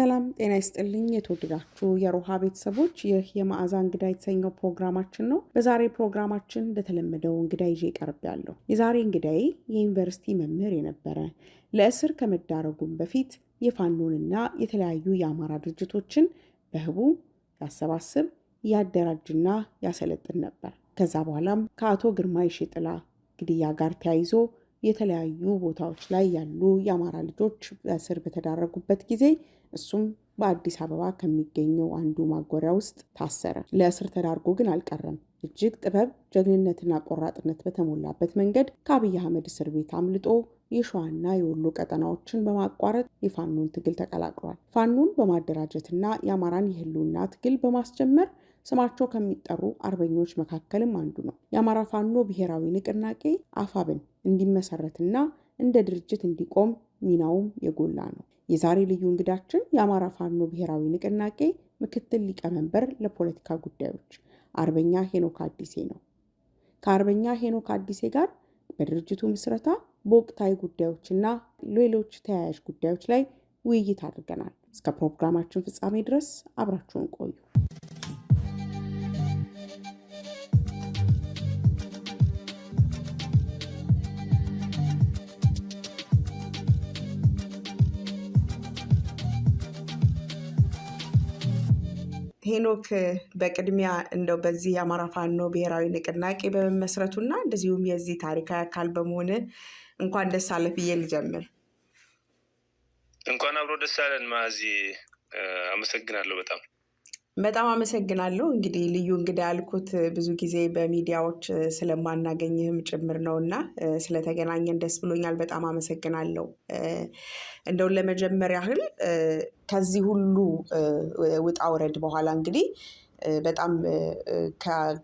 ሰላም ጤና ይስጥልኝ የተወደዳችሁ የሮሃ ቤተሰቦች ይህ የማዕዛ እንግዳ የተሰኘው ፕሮግራማችን ነው። በዛሬ ፕሮግራማችን እንደተለመደው እንግዳ ይዤ ቀርቤያለሁ። የዛሬ እንግዳዬ የዩኒቨርሲቲ መምህር የነበረ ለእስር ከመዳረጉም በፊት የፋኖንና የተለያዩ የአማራ ድርጅቶችን በህቡ ያሰባስብ ያደራጅና ያሰለጥን ነበር። ከዛ በኋላም ከአቶ ግርማይ ሽጥላ ግድያ ጋር ተያይዞ የተለያዩ ቦታዎች ላይ ያሉ የአማራ ልጆች በእስር በተዳረጉበት ጊዜ እሱም በአዲስ አበባ ከሚገኘው አንዱ ማጎሪያ ውስጥ ታሰረ። ለእስር ተዳርጎ ግን አልቀረም። እጅግ ጥበብ፣ ጀግንነትና ቆራጥነት በተሞላበት መንገድ ከአብይ አህመድ እስር ቤት አምልጦ የሸዋና የወሎ ቀጠናዎችን በማቋረጥ የፋኖን ትግል ተቀላቅሏል። ፋኖን በማደራጀትና የአማራን የህልውና ትግል በማስጀመር ስማቸው ከሚጠሩ አርበኞች መካከልም አንዱ ነው። የአማራ ፋኖ ብሔራዊ ንቅናቄ አፋብን እንዲመሰረትና እንደ ድርጅት እንዲቆም ሚናውም የጎላ ነው። የዛሬ ልዩ እንግዳችን የአማራ ፋኖ ብሔራዊ ንቅናቄ ምክትል ሊቀመንበር ለፖለቲካ ጉዳዮች አርበኛ ሄኖክ አዲሴ ነው። ከአርበኛ ሄኖክ አዲሴ ጋር በድርጅቱ ምስረታ በወቅታዊ ጉዳዮችና ሌሎች ተያያዥ ጉዳዮች ላይ ውይይት አድርገናል። እስከ ፕሮግራማችን ፍጻሜ ድረስ አብራችሁን ቆዩ። ሄኖክ በቅድሚያ እንደው በዚህ የአማራ ፋኖ ብሔራዊ ንቅናቄ በመመስረቱና እንደዚሁም የዚህ ታሪካዊ አካል በመሆን እንኳን ደስ አለህ ብዬ ልጀምር። እንኳን አብሮ ደስ አለን ማዚ። አመሰግናለሁ። በጣም አመሰግናለሁ። እንግዲህ ልዩ እንግዳ ያልኩት ብዙ ጊዜ በሚዲያዎች ስለማናገኝህም ጭምር ነውና ስለተገናኘን ደስ ብሎኛል። በጣም አመሰግናለሁ። እንደው ለመጀመሪያ ያህል ከዚህ ሁሉ ውጣ ውረድ በኋላ እንግዲህ በጣም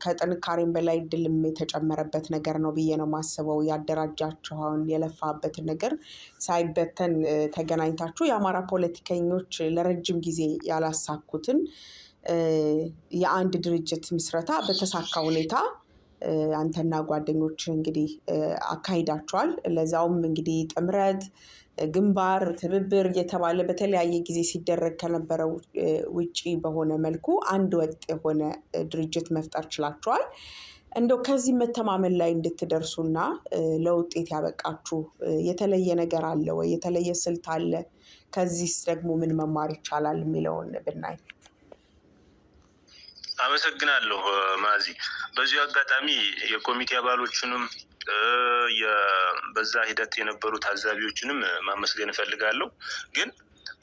ከጥንካሬም በላይ ድልም የተጨመረበት ነገር ነው ብዬ ነው የማስበው። ያደራጃችሁን የለፋበትን ነገር ሳይበተን ተገናኝታችሁ የአማራ ፖለቲከኞች ለረጅም ጊዜ ያላሳኩትን የአንድ ድርጅት ምስረታ በተሳካ ሁኔታ አንተና ጓደኞች እንግዲህ አካሂዳችኋል። ለዛውም እንግዲህ ጥምረት፣ ግንባር፣ ትብብር እየተባለ በተለያየ ጊዜ ሲደረግ ከነበረው ውጪ በሆነ መልኩ አንድ ወጥ የሆነ ድርጅት መፍጠር ችላችኋል። እንደው ከዚህ መተማመን ላይ እንድትደርሱና ለውጤት ያበቃችሁ የተለየ ነገር አለ ወይ? የተለየ ስልት አለ? ከዚህስ ደግሞ ምን መማር ይቻላል የሚለውን ብናይ። አመሰግናለሁ ማዚ። በዚሁ አጋጣሚ የኮሚቴ አባሎችንም በዛ ሂደት የነበሩ ታዛቢዎችንም ማመስገን እፈልጋለሁ። ግን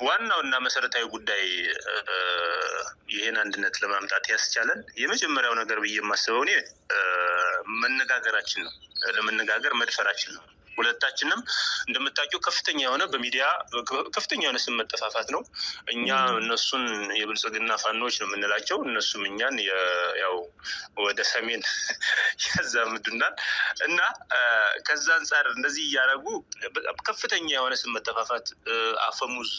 ዋናውና መሰረታዊ ጉዳይ ይሄን አንድነት ለማምጣት ያስቻለን የመጀመሪያው ነገር ብዬ የማስበው እኔ መነጋገራችን ነው። ለመነጋገር መድፈራችን ነው። ሁለታችንም እንደምታውቂው ከፍተኛ የሆነ በሚዲያ ከፍተኛ የሆነ ስም መጠፋፋት ነው። እኛ እነሱን የብልጽግና ፋኖች ነው የምንላቸው፣ እነሱም እኛን ያው ወደ ሰሜን ያዛምዱናል እና ከዛ አንጻር እንደዚህ እያደረጉ በጣም ከፍተኛ የሆነ ስም መጠፋፋት አፈሙዝ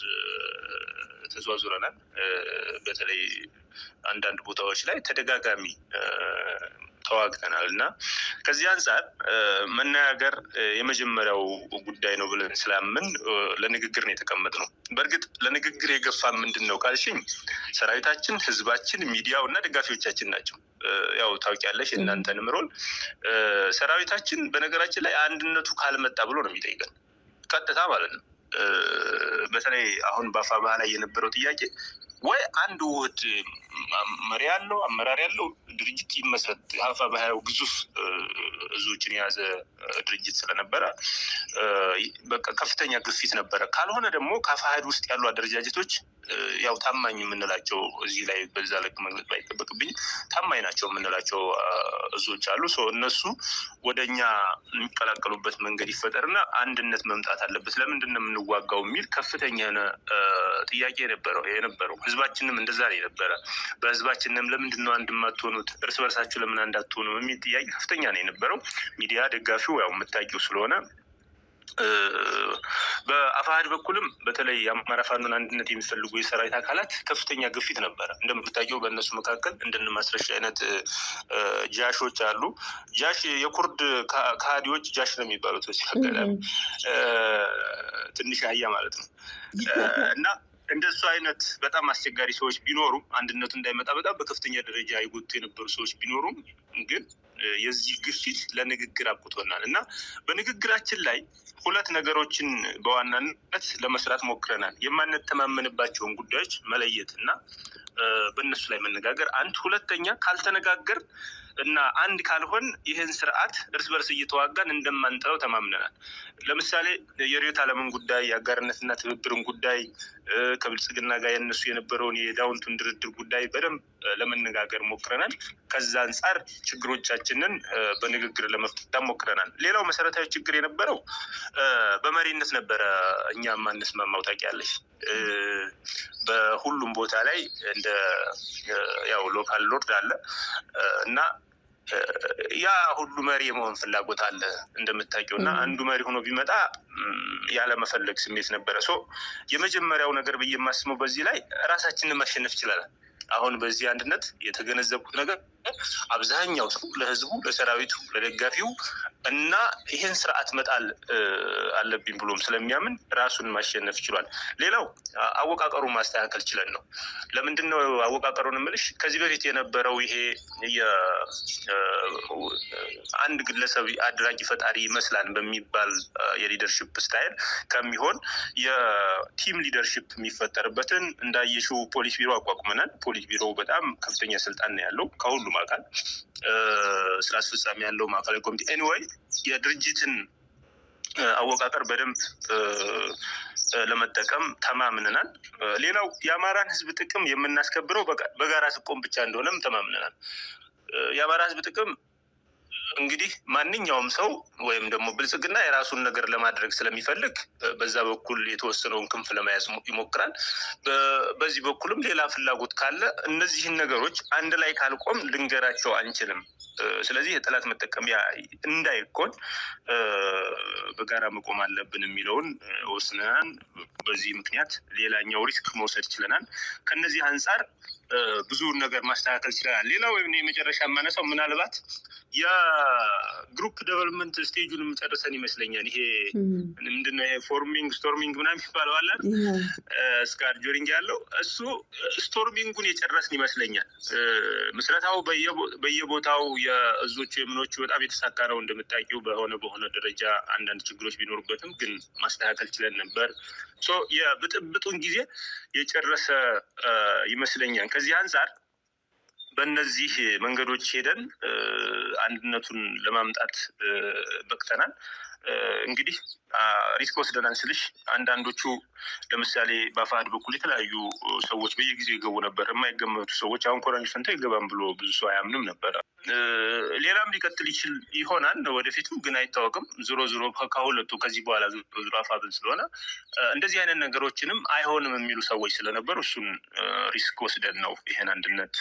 ተዟዙረናል። በተለይ አንዳንድ ቦታዎች ላይ ተደጋጋሚ ተዋግተናል እና ከዚህ አንጻር መነጋገር የመጀመሪያው ጉዳይ ነው ብለን ስላምን ለንግግር ነው የተቀመጥነው። በእርግጥ ለንግግር የገፋ ምንድነው ካልሽኝ ሰራዊታችን፣ ህዝባችን፣ ሚዲያው እና ደጋፊዎቻችን ናቸው። ያው ታውቂያለሽ እናንተንም ሮል ሰራዊታችን በነገራችን ላይ አንድነቱ ካልመጣ ብሎ ነው የሚጠይቀን ቀጥታ ማለት ነው። በተለይ አሁን በአፋብኃ ላይ የነበረው ጥያቄ ወይ አንድ ውህድ መሪ ያለው አመራር ያለው ድርጅት ይመስረት። አፋብኃ ግዙፍ እዞችን የያዘ ድርጅት ስለነበረ በቃ ከፍተኛ ግፊት ነበረ። ካልሆነ ደግሞ ከአፋሕድ ውስጥ ያሉ አደረጃጀቶች ያው ታማኝ የምንላቸው እዚህ ላይ በዛ ልክ መግለጽ ባይጠበቅብኝ ታማኝ ናቸው የምንላቸው እዞች አሉ። እነሱ ወደኛ የሚቀላቀሉበት መንገድ ይፈጠርና አንድነት መምጣት አለበት። ለምንድን ነው የምንዋጋው የሚል ከፍተኛ ጥያቄ የነበረው ህዝባችንም እንደዛ ነው የነበረ። በህዝባችንም ለምንድን ነው አንድ የማትሆኑት? እርስ በርሳችሁ ለምን አንድ አትሆኑም የሚል ጥያቄ ከፍተኛ ነው የነበረው። ሚዲያ ደጋፊው ያው የምታውቂው ስለሆነ በአፋሕድ በኩልም በተለይ የአማራ ፋኖን አንድነት የሚፈልጉ የሰራዊት አካላት ከፍተኛ ግፊት ነበረ። እንደምታውቂው በእነሱ መካከል እንደነ ማስረሻ አይነት ጃሾች አሉ። ጃሽ የኩርድ ከሃዲዎች ጃሽ ነው የሚባሉት። በዚህ አጋጣሚ ትንሽ አህያ ማለት ነው እና እንደሱ አይነት በጣም አስቸጋሪ ሰዎች ቢኖሩም አንድነቱ እንዳይመጣ በጣም በከፍተኛ ደረጃ ይጎቱ የነበሩ ሰዎች ቢኖሩም ግን የዚህ ግፊት ለንግግር አብቅቶናል እና በንግግራችን ላይ ሁለት ነገሮችን በዋናነት ለመስራት ሞክረናል። የማንተማመንባቸውን ጉዳዮች መለየት እና በእነሱ ላይ መነጋገር አንድ፣ ሁለተኛ ካልተነጋገር እና አንድ ካልሆን ይህን ስርዓት እርስ በርስ እየተዋጋን እንደማንጥለው ተማምነናል። ለምሳሌ የርዕዮተ ዓለምን ጉዳይ፣ የአጋርነትና ትብብርን ጉዳይ፣ ከብልጽግና ጋር የነሱ የነበረውን የዳውንቱን ድርድር ጉዳይ በደንብ ለመነጋገር ሞክረናል። ከዛ አንጻር ችግሮቻችንን በንግግር ለመፍታት ሞክረናል። ሌላው መሰረታዊ ችግር የነበረው በመሪነት ነበረ። እኛ ማንስማማው ታውቂያለሽ፣ በሁሉም ቦታ ላይ እንደ ያው ሎካል ሎርድ አለ እና ያ ሁሉ መሪ የመሆን ፍላጎት አለ እንደምታውቂው እና አንዱ መሪ ሆኖ ቢመጣ ያለመፈለግ ስሜት ነበረ። የመጀመሪያው ነገር ብዬ የማስበው በዚህ ላይ ራሳችንን ማሸነፍ ይችላል። አሁን በዚህ አንድነት የተገነዘብኩት ነገር አብዛኛው ሰው ለህዝቡ፣ ለሰራዊቱ፣ ለደጋፊው እና ይሄን ስርዓት መጣል አለብኝ ብሎም ስለሚያምን ራሱን ማሸነፍ ይችላል። ሌላው አወቃቀሩ ማስተካከል ችለን ነው። ለምንድነው አወቃቀሩን እምልሽ? ከዚህ በፊት የነበረው ይሄ አንድ ግለሰብ አድራጊ ፈጣሪ ይመስላል በሚባል የሊደርሺፕ ስታይል ከሚሆን የቲም ሊደርሺፕ የሚፈጠርበትን እንዳየሽው ፖሊስ ቢሮ አቋቁመናል። ፖሊስ ቢሮ በጣም ከፍተኛ ስልጣን ነው ያለው ከሁሉም አካል ስራ አስፈጻሚ ያለው ማዕከላዊ ኮሚቴ ኤኒዌይ የድርጅትን አወቃቀር በደንብ ለመጠቀም ተማምነናል። ሌላው የአማራን ህዝብ ጥቅም የምናስከብረው በጋራ ስቆም ብቻ እንደሆነም ተማምነናል። የአማራ ህዝብ ጥቅም እንግዲህ ማንኛውም ሰው ወይም ደግሞ ብልጽግና የራሱን ነገር ለማድረግ ስለሚፈልግ በዛ በኩል የተወሰነውን ክንፍ ለመያዝ ይሞክራል። በዚህ በኩልም ሌላ ፍላጎት ካለ እነዚህን ነገሮች አንድ ላይ ካልቆም ልንገራቸው አንችልም። ስለዚህ የጠላት መጠቀሚያ እንዳይኮን በጋራ መቆም አለብን የሚለውን ወስነናል። በዚህ ምክንያት ሌላኛው ሪስክ መውሰድ ችለናል። ከነዚህ አንጻር ብዙ ነገር ማስተካከል ይችላል። ሌላው ወይም የመጨረሻ የማነሳው ምናልባት የግሩፕ ዴቨሎፕመንት ስቴጁንም ጨርሰን ይመስለኛል። ይሄ ምንድነው ይሄ ፎርሚንግ ስቶርሚንግ ምናምን የሚባለው አለ ስካር ጆሪንግ ያለው እሱ ስቶርሚንጉን የጨረስን ይመስለኛል። ምስረታው በየቦታው የእዞቹ የምኖቹ በጣም የተሳካ ነው እንደምታውቂው። በሆነ ደረጃ አንዳንድ ችግሮች ቢኖሩበትም ግን ማስተካከል ችለን ነበር። የብጥብጡን ጊዜ የጨረሰ ይመስለኛል። ከዚህ አንጻር በእነዚህ መንገዶች ሄደን አንድነቱን ለማምጣት በቅተናል። እንግዲህ ሪስክ ወስደናል ስልሽ አንዳንዶቹ ለምሳሌ በአፋሕድ በኩል የተለያዩ ሰዎች በየጊዜው ይገቡ ነበር። የማይገመቱ ሰዎች አሁን ኮሎኔል ፈንታ ይገባም ብሎ ብዙ ሰው አያምንም ነበረ። ሌላም ሊቀጥል ይችል ይሆናል ወደፊቱ ግን አይታወቅም። ዞሮ ከሁለቱ ከዚህ በኋላ ዞሮ አፋሕድ ስለሆነ እንደዚህ አይነት ነገሮችንም አይሆንም የሚሉ ሰዎች ስለነበሩ እሱን ሪስክ ወስደን ነው ይሄን አንድነት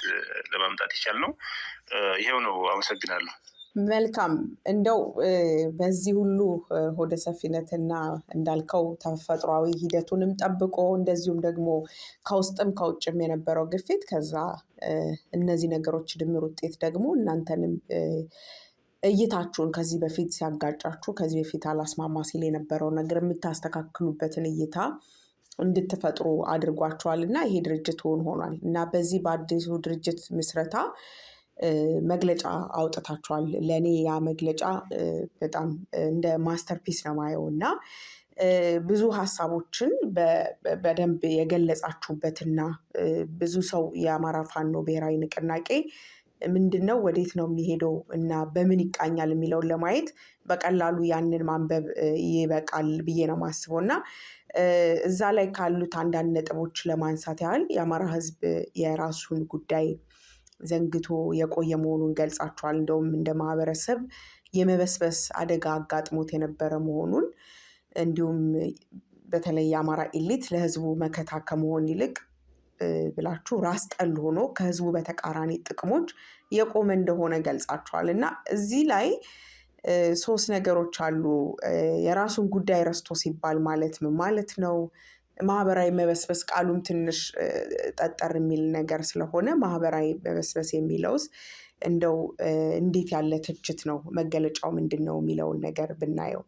ለማምጣት ይቻልነው። ይሄው ነው። አመሰግናለሁ። መልካም። እንደው በዚህ ሁሉ ሆደ ሰፊነትና እንዳልከው ተፈጥሯዊ ሂደቱንም ጠብቆ እንደዚሁም ደግሞ ከውስጥም ከውጭም የነበረው ግፊት ከዛ እነዚህ ነገሮች ድምር ውጤት ደግሞ እናንተንም እይታችሁን ከዚህ በፊት ሲያጋጫችሁ ከዚህ በፊት አላስማማ ሲል የነበረው ነገር የምታስተካክሉበትን እይታ እንድትፈጥሩ አድርጓቸዋል እና ይሄ ድርጅት ሆኗል እና በዚህ በአዲሱ ድርጅት ምስረታ መግለጫ አውጥታችኋል። ለእኔ ያ መግለጫ በጣም እንደ ማስተርፒስ ነው ማየው እና ብዙ ሀሳቦችን በደንብ የገለጻችሁበትና ብዙ ሰው የአማራ ፋኖ ብሔራዊ ንቅናቄ ምንድነው ወዴት ነው የሚሄደው እና በምን ይቃኛል የሚለውን ለማየት በቀላሉ ያንን ማንበብ ይበቃል ብዬ ነው ማስበው እና እዛ ላይ ካሉት አንዳንድ ነጥቦች ለማንሳት ያህል የአማራ ህዝብ የራሱን ጉዳይ ዘንግቶ የቆየ መሆኑን ገልጻችኋል። እንደውም እንደ ማህበረሰብ የመበስበስ አደጋ አጋጥሞት የነበረ መሆኑን እንዲሁም በተለይ የአማራ ኤሊት ለህዝቡ መከታ ከመሆን ይልቅ ብላችሁ ራስ ጠል ሆኖ ከህዝቡ በተቃራኒ ጥቅሞች የቆመ እንደሆነ ገልጻችኋል እና እዚህ ላይ ሶስት ነገሮች አሉ። የራሱን ጉዳይ ረስቶ ሲባል ማለት ምን ማለት ነው? ማህበራዊ መበስበስ ቃሉም ትንሽ ጠጠር የሚል ነገር ስለሆነ ማህበራዊ መበስበስ የሚለውስ እንደው እንዴት ያለ ትችት ነው? መገለጫው ምንድን ነው የሚለውን ነገር ብናየው።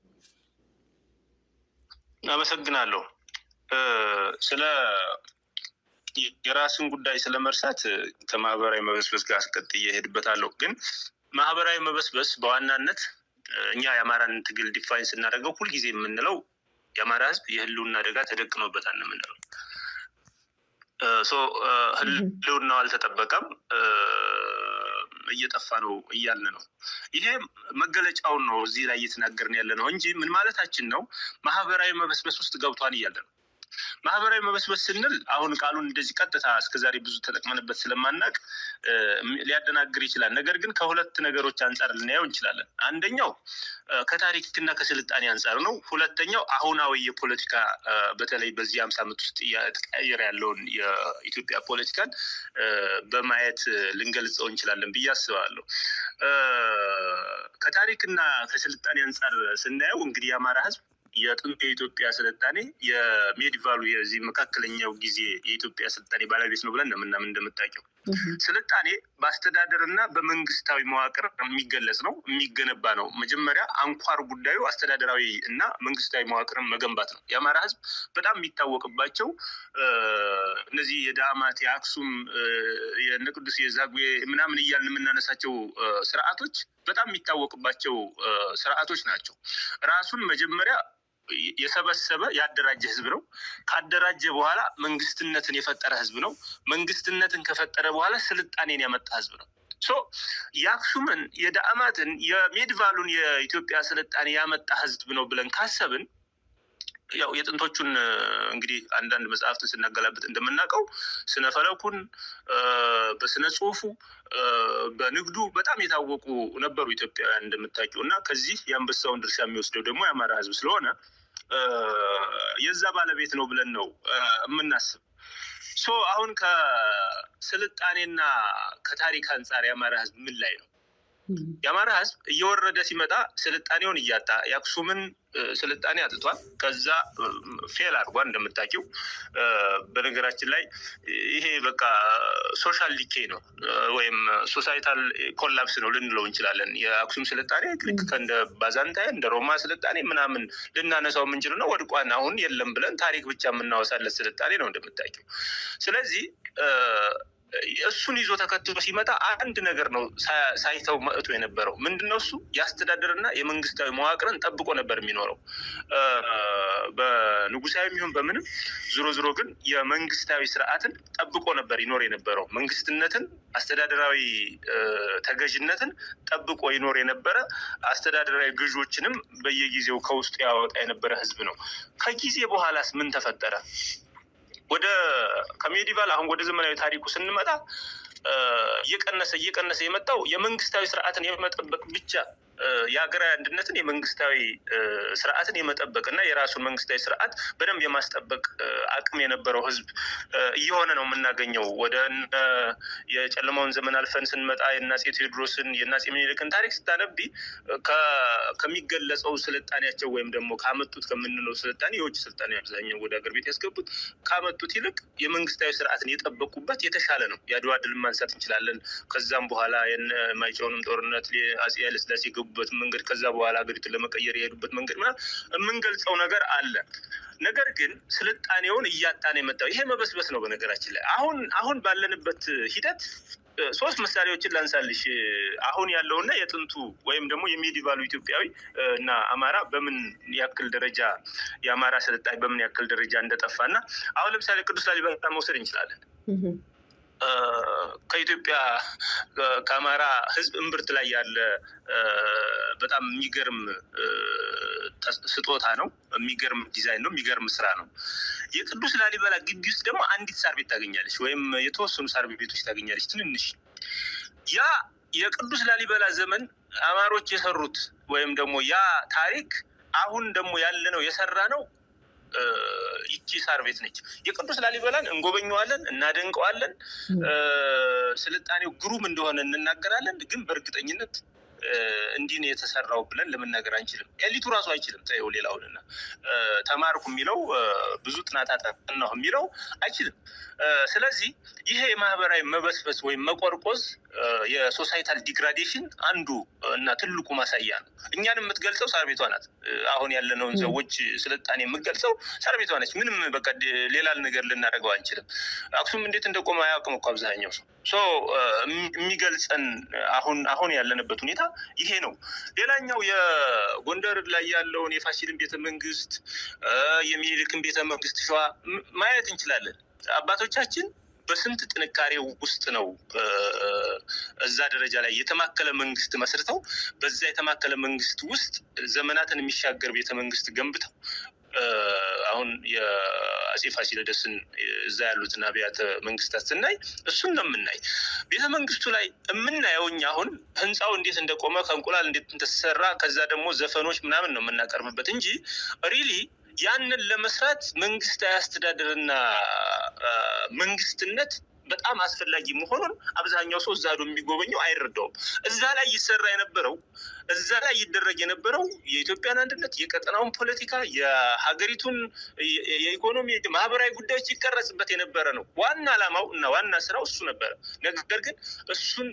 አመሰግናለሁ። ስለ የራስን ጉዳይ ስለመርሳት ከማህበራዊ መበስበስ ጋር አስቀጥዬ እሄድበታለሁ። ግን ማህበራዊ መበስበስ በዋናነት እኛ የአማራን ትግል ዲፋይን ስናደርገው ሁልጊዜ የምንለው የአማራ ህዝብ የህልውና አደጋ ተደቅኖበታል ነው የምንለው። ህልውናው አልተጠበቀም፣ እየጠፋ ነው እያልን ነው። ይሄ መገለጫውን ነው እዚህ ላይ እየተናገርን ያለ ነው እንጂ ምን ማለታችን ነው ማህበራዊ መበስበስ ውስጥ ገብቷን እያለ ነው። ማህበራዊ መበስበስ ስንል አሁን ቃሉን እንደዚህ ቀጥታ እስከዛሬ ብዙ ተጠቅመንበት ስለማናቅ ሊያደናግር ይችላል። ነገር ግን ከሁለት ነገሮች አንጻር ልናየው እንችላለን። አንደኛው ከታሪክና ከስልጣኔ አንጻር ነው። ሁለተኛው አሁናዊ የፖለቲካ በተለይ በዚህ 50 ዓመት ውስጥ እየተቀያየረ ያለውን የኢትዮጵያ ፖለቲካን በማየት ልንገልጸው እንችላለን ብዬ አስባለሁ። ከታሪክና ከስልጣኔ አንጻር ስናየው እንግዲህ የአማራ ህዝብ የጥንት የኢትዮጵያ ስልጣኔ የሜዲቫሉ የዚህ መካከለኛው ጊዜ የኢትዮጵያ ስልጣኔ ባለቤት ነው ብለን እንደምናምን እንደምታውቂው ስልጣኔ በአስተዳደርና በመንግስታዊ መዋቅር የሚገለጽ ነው፣ የሚገነባ ነው። መጀመሪያ አንኳር ጉዳዩ አስተዳደራዊ እና መንግስታዊ መዋቅርን መገንባት ነው። የአማራ ህዝብ በጣም የሚታወቅባቸው እነዚህ የዳማት፣ የአክሱም፣ የነቅዱስ፣ የዛጉዌ ምናምን እያልን የምናነሳቸው ስርዓቶች በጣም የሚታወቅባቸው ስርዓቶች ናቸው። ራሱን መጀመሪያ የሰበሰበ ያደራጀ ህዝብ ነው። ካደራጀ በኋላ መንግስትነትን የፈጠረ ህዝብ ነው። መንግስትነትን ከፈጠረ በኋላ ስልጣኔን ያመጣ ህዝብ ነው። የአክሱምን፣ የዳዕማትን፣ የሜዲቫሉን የኢትዮጵያ ስልጣኔ ያመጣ ህዝብ ነው ብለን ካሰብን ያው የጥንቶቹን እንግዲህ አንዳንድ መጽሐፍትን ስናገላብጥ እንደምናውቀው ስነ ፈለኩን በስነ ጽሁፉ በንግዱ በጣም የታወቁ ነበሩ ኢትዮጵያውያን እንደምታውቂው እና ከዚህ የአንበሳውን ድርሻ የሚወስደው ደግሞ የአማራ ህዝብ ስለሆነ የዛ ባለቤት ነው ብለን ነው የምናስብ። አሁን ከስልጣኔና ከታሪክ አንጻር የአማራ ህዝብ ምን ላይ ነው? የአማራ ህዝብ እየወረደ ሲመጣ ስልጣኔውን እያጣ የአክሱምን ስልጣኔ አጥቷል። ከዛ ፌል አድርጓል እንደምታውቂው። በነገራችን ላይ ይሄ በቃ ሶሻል ዲኬ ነው ወይም ሶሳይታል ኮላፕስ ነው ልንለው እንችላለን። የአክሱም ስልጣኔ ልክ እንደ ባዛንታይን እንደ ሮማ ስልጣኔ ምናምን ልናነሳው የምንችል ነው። ወድቋን አሁን የለም ብለን ታሪክ ብቻ የምናወሳለት ስልጣኔ ነው እንደምታውቂው። ስለዚህ እሱን ይዞ ተከትሎ ሲመጣ አንድ ነገር ነው ሳይተው መጥቶ የነበረው። ምንድነው እሱ? የአስተዳደርና የመንግስታዊ መዋቅርን ጠብቆ ነበር የሚኖረው በንጉሳዊ የሚሆን በምንም። ዞሮ ግን የመንግስታዊ ስርዓትን ጠብቆ ነበር ይኖር የነበረው። መንግስትነትን፣ አስተዳደራዊ ተገዥነትን ጠብቆ ይኖር የነበረ አስተዳደራዊ ገዦችንም በየጊዜው ከውስጡ ያወጣ የነበረ ህዝብ ነው። ከጊዜ በኋላስ ምን ተፈጠረ? ከሜዲቫል አሁን ወደ ዘመናዊ ታሪኩ ስንመጣ እየቀነሰ የመጣው የመንግስታዊ ስርዓትን የመጠበቅ ብቻ የሀገራዊ አንድነትን የመንግስታዊ ስርዓትን የመጠበቅ እና የራሱን መንግስታዊ ስርዓት በደንብ የማስጠበቅ አቅም የነበረው ህዝብ እየሆነ ነው የምናገኘው። ወደ የጨለማውን ዘመን አልፈን ስንመጣ የአፄ ቴዎድሮስን የአፄ ምኒልክን ታሪክ ስታነቢ ከሚገለጸው ስልጣኔያቸው ወይም ደግሞ ካመጡት ከምንለው ስልጣኔ የውጭ ስልጣኔ አብዛኛው ወደ ሀገር ቤት ያስገቡት ካመጡት ይልቅ የመንግስታዊ ስርዓትን የጠበቁበት የተሻለ ነው። የአድዋ ድል ማንሳት እንችላለን። ከዛም በኋላ የማይጨውንም ጦርነት አፄ ኃይለሥላሴ በት መንገድ ከዛ በኋላ ሀገሪቱን ለመቀየር የሄዱበት መንገድ የምንገልጸው ነገር አለ። ነገር ግን ስልጣኔውን እያጣን የመጣው ይሄ መበስበስ ነው። በነገራችን ላይ አሁን ባለንበት ሂደት 3 ምሳሌዎችን ላንሳልሽ። አሁን ያለውና የጥንቱ ወይም ደግሞ የሜዲቫሉ ኢትዮጵያዊ እና አማራ በምን ያክል ደረጃ የአማራ ስልጣኔ በምን ያክል ደረጃ እንደጠፋና አሁን ለምሳሌ ቅዱስ ላሊበላ መውሰድ እንችላለን። ከኢትዮጵያ ከአማራ ህዝብ እምብርት ላይ ያለ በጣም የሚገርም ስጦታ ነው። የሚገርም ዲዛይን ነው። የሚገርም ስራ ነው። የቅዱስ ላሊበላ ግቢ ውስጥ ደግሞ አንዲት ሳር ቤት ታገኛለች፣ ወይም የተወሰኑ ሳር ቤቶች ታገኛለች ትንንሽ። ያ የቅዱስ ላሊበላ ዘመን አማሮች የሰሩት ወይም ደግሞ ያ ታሪክ አሁን ደግሞ ያለ ነው የሰራ ነው። ይቺ ሳር ቤት ነች። የቅዱስ ላሊበላን እንጎበኘዋለን፣ እናደንቀዋለን፣ ስልጣኔው ግሩም እንደሆነ እንናገራለን። ግን በእርግጠኝነት እንዲህ ነው የተሰራው ብለን ለመናገር አንችልም። ኤሊቱ ራሱ አይችልም። ታየው ሌላውንና ተማርኩ የሚለው ብዙ ጥናት አጠናሁ የሚለው አይችልም። ስለዚህ ይሄ የማህበራዊ መበስበስ ወይም መቆርቆዝ የሶሳይታል ዲግራዴሽን አንዱ እና ትልቁ ማሳያ ነው። እኛን የምትገልጸው ሳር ቤቷ ናት። አሁን ያለነውን ሰዎች ስልጣኔ የምትገልጸው ሳር ቤቷ ነች። ምንም በቃ ሌላ ነገር ልናደርገው አንችልም። አክሱም እንዴት እንደቆመ አያውቅም እኮ አብዛኛው ሰው። የሚገልጸን አሁን ያለንበት ሁኔታ ይሄ ነው። ሌላኛው የጎንደር ላይ ያለውን የፋሲልን ቤተመንግስት፣ የሚኒልክን ቤተመንግስት ሸዋ ማየት እንችላለን። አባቶቻችን በስንት ጥንካሬ ውስጥ ነው እዛ ደረጃ ላይ የተማከለ መንግስት መስርተው በዛ የተማከለ መንግስት ውስጥ ዘመናትን የሚሻገር ቤተመንግስት ገንብተው አሁን የአጼ ፋሲለደስን እዛ ያሉትን አብያተ መንግስታት ስናይ እሱን ነው የምናይ። ቤተመንግስቱ ላይ የምናየው እኛ አሁን ህንፃው እንዴት እንደቆመ ከእንቁላል እንዴት እንደተሰራ ከዛ ደግሞ ዘፈኖች ምናምን ነው የምናቀርብበት እንጂ ሪሊ ያንን ለመስራት መንግስታዊ አስተዳደርና መንግስትነት በጣም አስፈላጊ መሆኑን አብዛኛው ሰው እዛ ሄዶ የሚጎበኘው አይረዳውም። እዛ ላይ ይሰራ የነበረው እዛ ላይ ይደረግ የነበረው የኢትዮጵያን አንድነት፣ የቀጠናውን ፖለቲካ፣ የሀገሪቱን የኢኮኖሚ ማህበራዊ ጉዳዮች ይቀረጽበት የነበረ ነው። ዋና ዓላማው እና ዋና ስራው እሱ ነበረ። ነገር ግን እሱን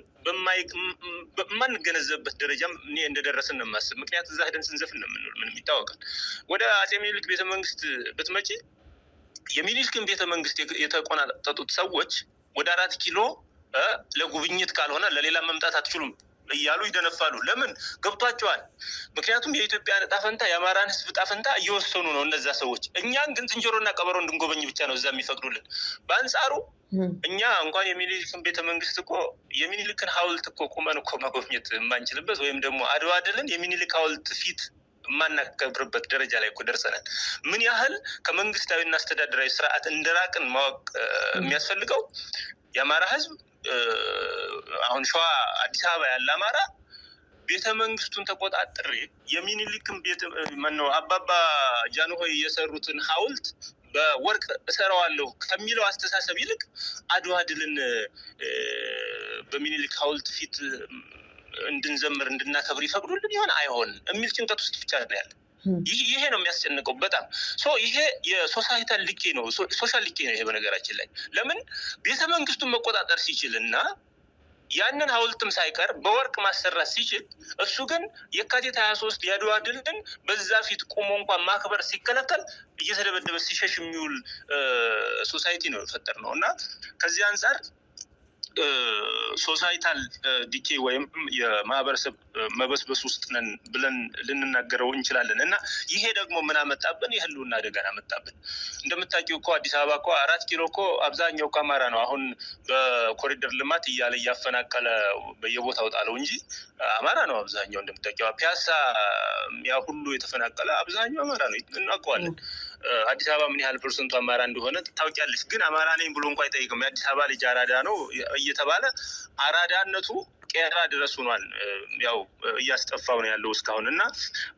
በማንገነዘብበት ደረጃም እኔ እንደደረስን ነው የማስብ። ምክንያት እዛ ሄደን ስንዘፍን ነው የምንውል፣ ምንም ይታወቃል። ወደ አጼ ሚኒልክ ቤተመንግስት ብትመጪ የሚኒልክን ቤተመንግስት የተቆናጠጡት ሰዎች ወደ 4 ኪሎ ለጉብኝት ካልሆነ ለሌላ መምጣት አትችሉም እያሉ ይደነፋሉ። ለምን? ገብቷቸዋል። ምክንያቱም የኢትዮጵያን ዕጣ ፈንታ የአማራን ህዝብ ዕጣ ፈንታ እየወሰኑ ነው እነዛ ሰዎች። እኛን ግን ዝንጀሮና ቀበሮ እንድንጎበኝ ብቻ ነው እዛ የሚፈቅዱልን። በአንጻሩ እኛ እንኳን የሚኒልክን ቤተመንግስት እኮ የሚኒልክን ሐውልት እኮ ቁመን እኮ መጎብኘት የማንችልበት ወይም ደግሞ አድዋ ድልን የሚኒልክ ሐውልት ፊት የማናከብርበት ደረጃ ላይ እኮ ደርሰናል። ምን ያህል ከመንግስታዊና አስተዳደራዊ ስርዓት እንደራቅን ማወቅ የሚያስፈልገው የአማራ ህዝብ አሁን ሸዋ አዲስ አበባ ያለ አማራ ቤተመንግስቱን ተቆጣጥሬ የሚኒልክን አባባ ጃንሆይ የሰሩትን ሐውልት በወርቅ እሰራዋለሁ ከሚለው አስተሳሰብ ይልቅ አድዋ ድልን በሚኒልክ ሐውልት ፊት እንድንዘምር እንድናከብር ይፈቅዱልን ይሆን አይሆን የሚል ጭንቀት ውስጥ ብቻ ነው ያለ። ይሄ ነው የሚያስጨንቀው በጣም። ይሄ የሶሳይታል ሊኬ ነው፣ ሶሻል ሊኬ ነው ይሄ። በነገራችን ላይ ለምን ቤተመንግስቱን መቆጣጠር ሲችል እና ያንን ሐውልትም ሳይቀር በወርቅ ማሰራት ሲችል እሱ ግን የካቲት 23 የአድዋ ድልን በዛ ፊት ቆሞ እንኳን ማክበር ሲከለከል እየተደበደበ ሲሸሽ የሚውል ሶሳይቲ ነው የፈጠር ነው እና ከዚህ አንጻር ሶሳይታል ዲኬ ወይም የማህበረሰብ መበስበስ ውስጥ ነን ብለን ልንናገረው እንችላለን። እና ይሄ ደግሞ ምን አመጣብን? የህልውና አደጋን አመጣብን። እንደምታውቂው እኮ አዲስ አበባ እኮ 4 ኪሎ እኮ አብዛኛው ከአማራ ነው። አሁን በኮሪደር ልማት እያለ እያፈናቀለ በየቦታው ጣለው እንጂ አማራ ነው አብዛኛው። እንደምታውቂው ፒያሳ ያ ሁሉ የተፈናቀለ አብዛኛው አማራ ነው፣ እናውቀዋለን። አዲስ አበባ ምን ያህል ፐርሰንቱ አማራ እንደሆነ ታውቂያለሽ። ግን አማራ ነኝ ብሎ እንኳን አይጠይቅም። የአዲስ አበባ ልጅ አራዳ ነው እየተባለ አራዳነቱ ቄራ ድረስ ሆኗል። ያው እያስጠፋው ነው ያለው እስካሁን። እና